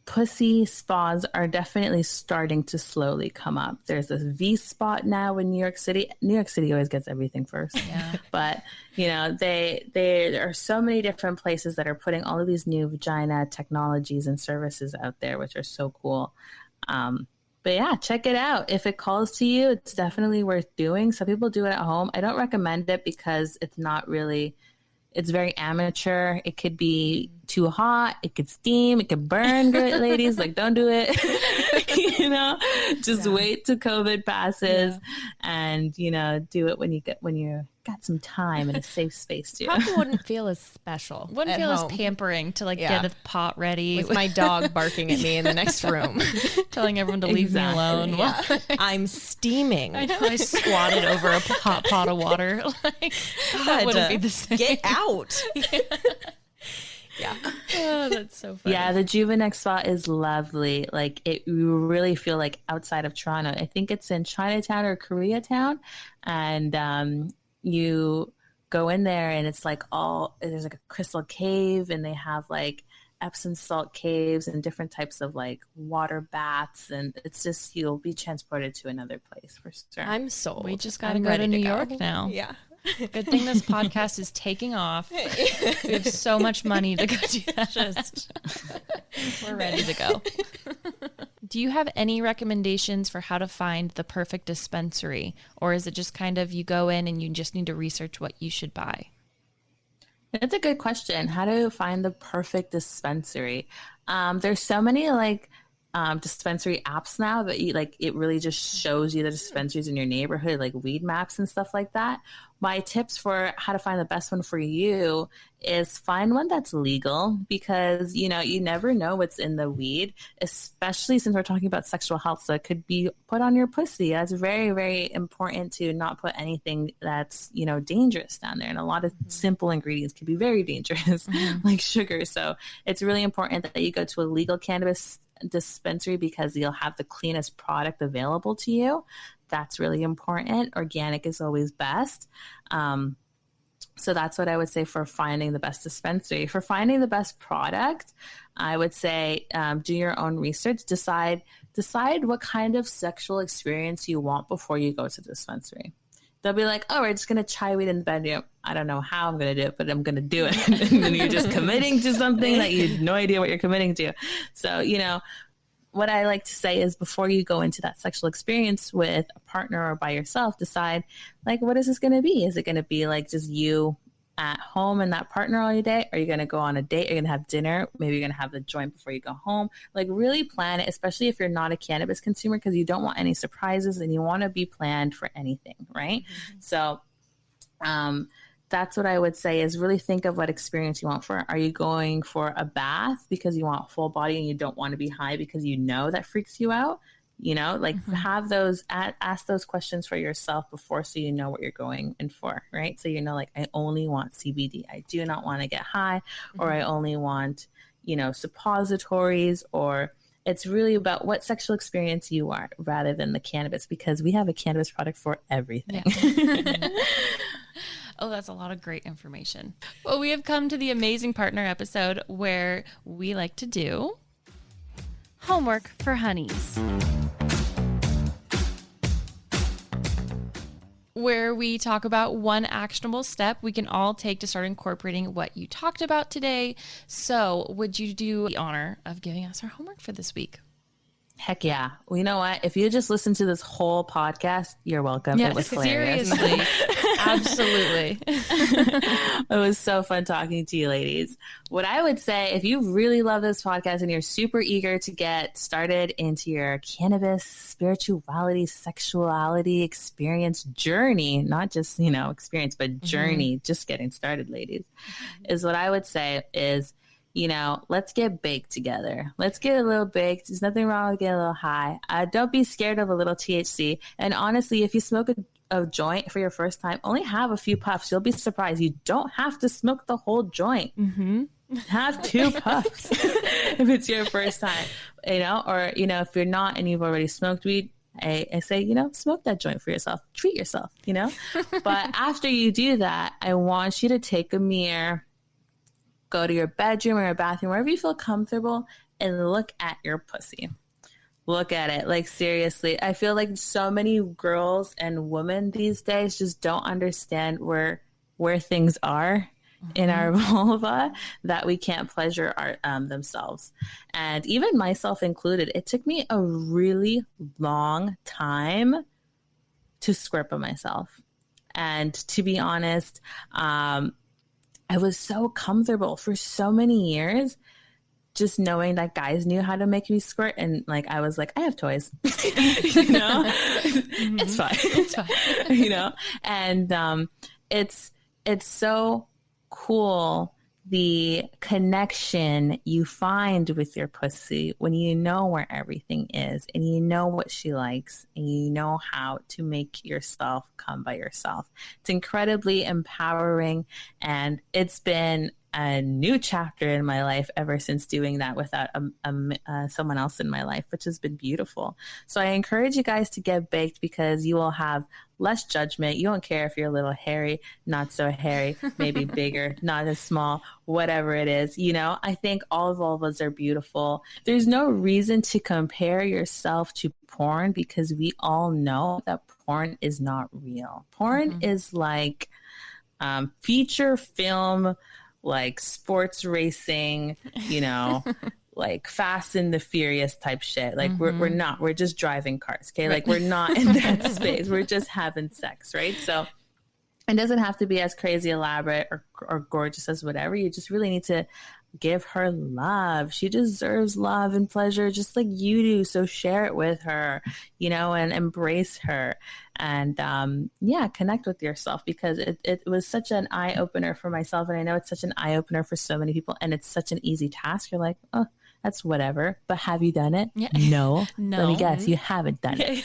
pussy spas are definitely starting to slowly come up. There's this V spot now in New York City. New York City always gets everything first. Yeah. But, you know, there are so many different places that are putting all of these new vagina technologies and services out there, which are so cool. But yeah, check it out. If it calls to you, it's definitely worth doing. Some people do it at home. I don't recommend it because it's not really, it's very amateur. It could be too hot. It could steam. It could burn, great ladies. Like, don't do it. You know, just wait till COVID passes and, you know, do it when you got some time and a safe space to. Probably wouldn't feel as special. Wouldn't feel home. as pampering to like get a pot ready With my dog barking at me in the next room. telling everyone to leave me alone. Yeah. I'm steaming. I know, I squatted over a hot pot of water. Like, that wouldn't be the same. Get out. Yeah. Oh, that's so funny. Yeah, the Juvenex spa is lovely. Like, you really feel like outside of Toronto. I think it's in Chinatown or Koreatown. And you go in there and it's like there's like a crystal cave, and they have like Epsom salt caves and different types of like water baths. And it's just, you'll be transported to another place for sure. I'm sold. We just got to go to New York now. Yeah. Good thing this podcast is taking off. We have so much money to go do that. We're ready to go. Do you have any recommendations for how to find the perfect dispensary? Or is it just kind of you go in and you just need to research what you should buy? That's a good question. How to find the perfect dispensary? There's so many like dispensary apps now that you like, it really just shows you the dispensaries in your neighborhood, like weed maps and stuff like that. My tips for how to find the best one for you is find one that's legal, because, you know, you never know what's in the weed, especially since we're talking about sexual health. So it could be put on your pussy. That's very, very important to not put anything that's, you know, dangerous down there. And a lot of simple ingredients can be very dangerous, like sugar. So it's really important that you go to a legal cannabis dispensary, because you'll have the cleanest product available to you. That's really important. Organic is always best. So that's what I would say for finding the best dispensary. For finding the best product, I would say do your own research. Decide what kind of sexual experience you want before you go to the dispensary. They'll be like, oh, we're just going to try weed in the bedroom. I don't know how I'm going to do it, but I'm going to do it. And then you're just committing to something that you have no idea what you're committing to. So, you know, what I like to say is before you go into that sexual experience with a partner or by yourself, decide, like, what is this going to be? Is it going to be like just you at home and that partner all your day? Are you going to go on a date? Are you going to have dinner? Maybe you're going to have the joint before you go home. Like, really plan it, especially if you're not a cannabis consumer, because you don't want any surprises and you want to be planned for anything, right? Mm-hmm. So that's what I would say is really think of what experience you want for. Are you going for a bath because you want full body and you don't want to be high because you know that freaks you out? You know, like have those, ask those questions for yourself before, so you know what you're going in for, right? So you know, like, I only want CBD. I do not want to get high, or I only want, you know, suppositories, or it's really about what sexual experience you are rather than the cannabis, because we have a cannabis product for everything. Yeah. Oh, that's a lot of great information. Well, we have come to the amazing partner episode where we like to do homework for honeys, where we talk about one actionable step we can all take to start incorporating what you talked about today. So would you do the honor of giving us our homework for this week? Heck yeah. Well, you know what? If you just listen to this whole podcast, you're welcome. Yes, it was hilarious. Seriously. Absolutely. It was so fun talking to you, ladies. What I would say, if you really love this podcast and you're super eager to get started into your cannabis, spirituality, sexuality experience journey, not just, you know, experience, but journey, just getting started, ladies, is what I would say is, you know, let's get baked together. Let's get a little baked. There's nothing wrong with getting a little high. Don't be scared of a little THC. And honestly, if you smoke a joint for your first time, only have a few puffs. You'll be surprised. You don't have to smoke the whole joint. Have 2 puffs if it's your first time, or, if you're not and you've already smoked weed, I say, smoke that joint for yourself, treat yourself, But after you do that, I want you to take a mirror, go to your bedroom or your bathroom, wherever you feel comfortable, and look at your pussy. Look at it. Like, seriously, I feel like so many girls and women these days just don't understand where things are in our vulva, that we can't pleasure themselves. And even myself included, it took me a really long time to squirt by myself. And to be honest, I was so comfortable for so many years just knowing that guys knew how to make me squirt. And like, I was like, I have toys, it's fine. It's fine. And it's so cool, the connection you find with your pussy when you know where everything is and you know what she likes and you know how to make yourself come by yourself. It's incredibly empowering, and it's been a new chapter in my life ever since doing that without someone else in my life, which has been beautiful. So I encourage you guys to get baked, because you will have less judgment. You don't care if you're a little hairy, not so hairy, maybe bigger, not as small, whatever it is. I think all vulvas are beautiful. There's no reason to compare yourself to porn, because we all know that porn is not real. Porn is like feature film, like sports racing, like Fast and the Furious type shit. Like we're just driving cars. Okay. Like we're not in that space. We're just having sex. Right. So it doesn't have to be as crazy elaborate or gorgeous as whatever. You just really need to give her love. She deserves love and pleasure just like you do. So share it with her, and embrace her, and connect with yourself, because it was such an eye opener for myself. And I know it's such an eye opener for so many people, and it's such an easy task. You're like, oh, that's whatever. But have you done it? Yeah. No. No. Let me guess, you haven't done it.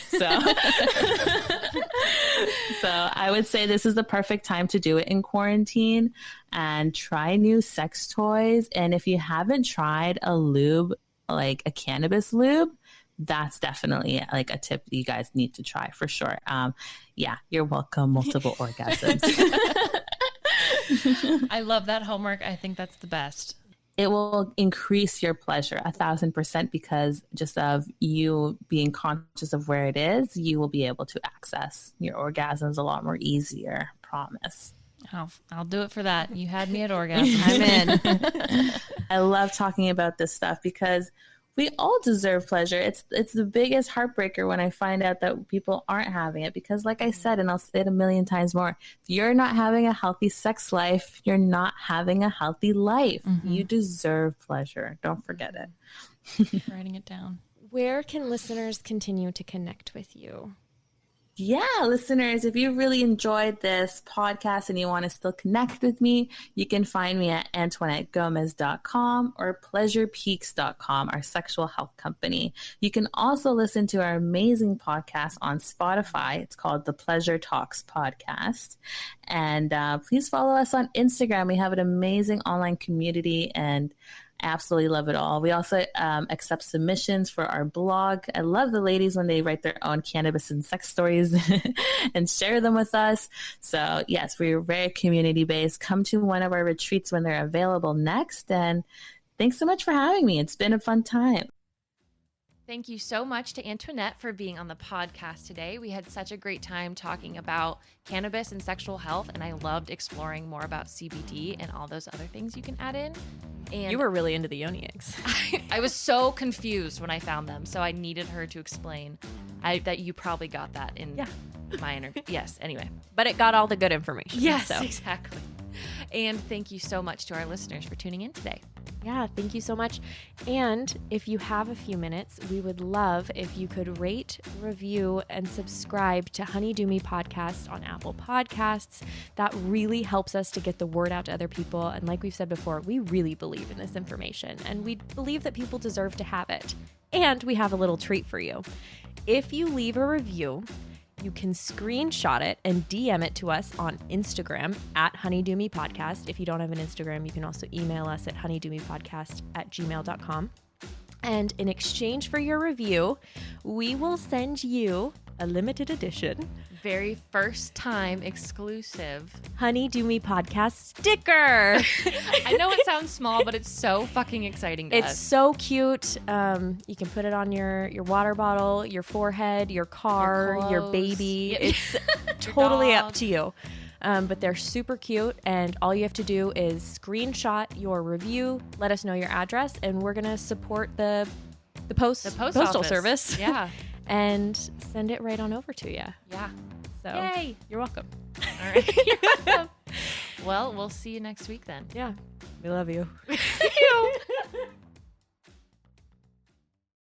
So I would say this is the perfect time to do it in quarantine and try new sex toys. And if you haven't tried a lube, like a cannabis lube, that's definitely like a tip you guys need to try for sure. You're welcome. Multiple orgasms. I love that homework. I think that's the best. It will increase your pleasure 1,000%, because just of you being conscious of where it is, you will be able to access your orgasms a lot more easier. Promise. I'll do it for that. You had me at orgasm. I'm in. I love talking about this stuff because we all deserve pleasure. It's the biggest heartbreaker when I find out that people aren't having it, because like I said, and I'll say it a million times more, if you're not having a healthy sex life, you're not having a healthy life. You deserve pleasure. Don't forget it. Writing it down. Where can listeners continue to connect with you? Yeah, listeners, if you really enjoyed this podcast and you want to still connect with me, you can find me at AntuanetteGomez.com or PleasurePeaks.com, our sexual health company. You can also listen to our amazing podcast on Spotify. It's called the Pleasure Talks Podcast. And please follow us on Instagram. We have an amazing online community, and I absolutely love it all. We also accept submissions for our blog. I love the ladies when they write their own cannabis and sex stories and share them with us. So yes, we're very community based. Come to one of our retreats when they're available next. And thanks so much for having me. It's been a fun time. Thank you so much to Antuanette for being on the podcast today. We had such a great time talking about cannabis and sexual health, and I loved exploring more about CBD and all those other things you can add in. And You were really into the yoni eggs. I was so confused when I found them, so I needed her to explain. That you probably got that in my interview. Yes, anyway. But it got all the good information. Yes, So. exactly. And thank you so much to our listeners for tuning in today. Yeah, thank you so much. And if you have a few minutes, we would love if you could rate, review, and subscribe to Honey Do Me Podcast on Apple Podcasts. That really helps us to get the word out to other people. And like we've said before, we really believe in this information, and we believe that people deserve to have it. And we have a little treat for you. If you leave a review you can screenshot it and DM it to us on Instagram at honeydoomeepodcast. If you don't have an Instagram, you can also email us at honeydoomeepodcast@gmail.com. And in exchange for your review, we will send you a limited edition Very first time exclusive Honey Do Me Podcast sticker. I know it sounds small, but it's so fucking exciting to It's us. so cute. You can put it on your water bottle, your forehead, your car, your clothes. baby. Yep. It's totally up dog. to you. But they're super cute, and all you have to do is screenshot your review, let us know your address, and we're gonna support the postal office. service. Yeah. And send it right on over to you. Yeah. So Yay. you're welcome. All right. You're welcome. Well, we'll see you next week then. Yeah. We love you. You.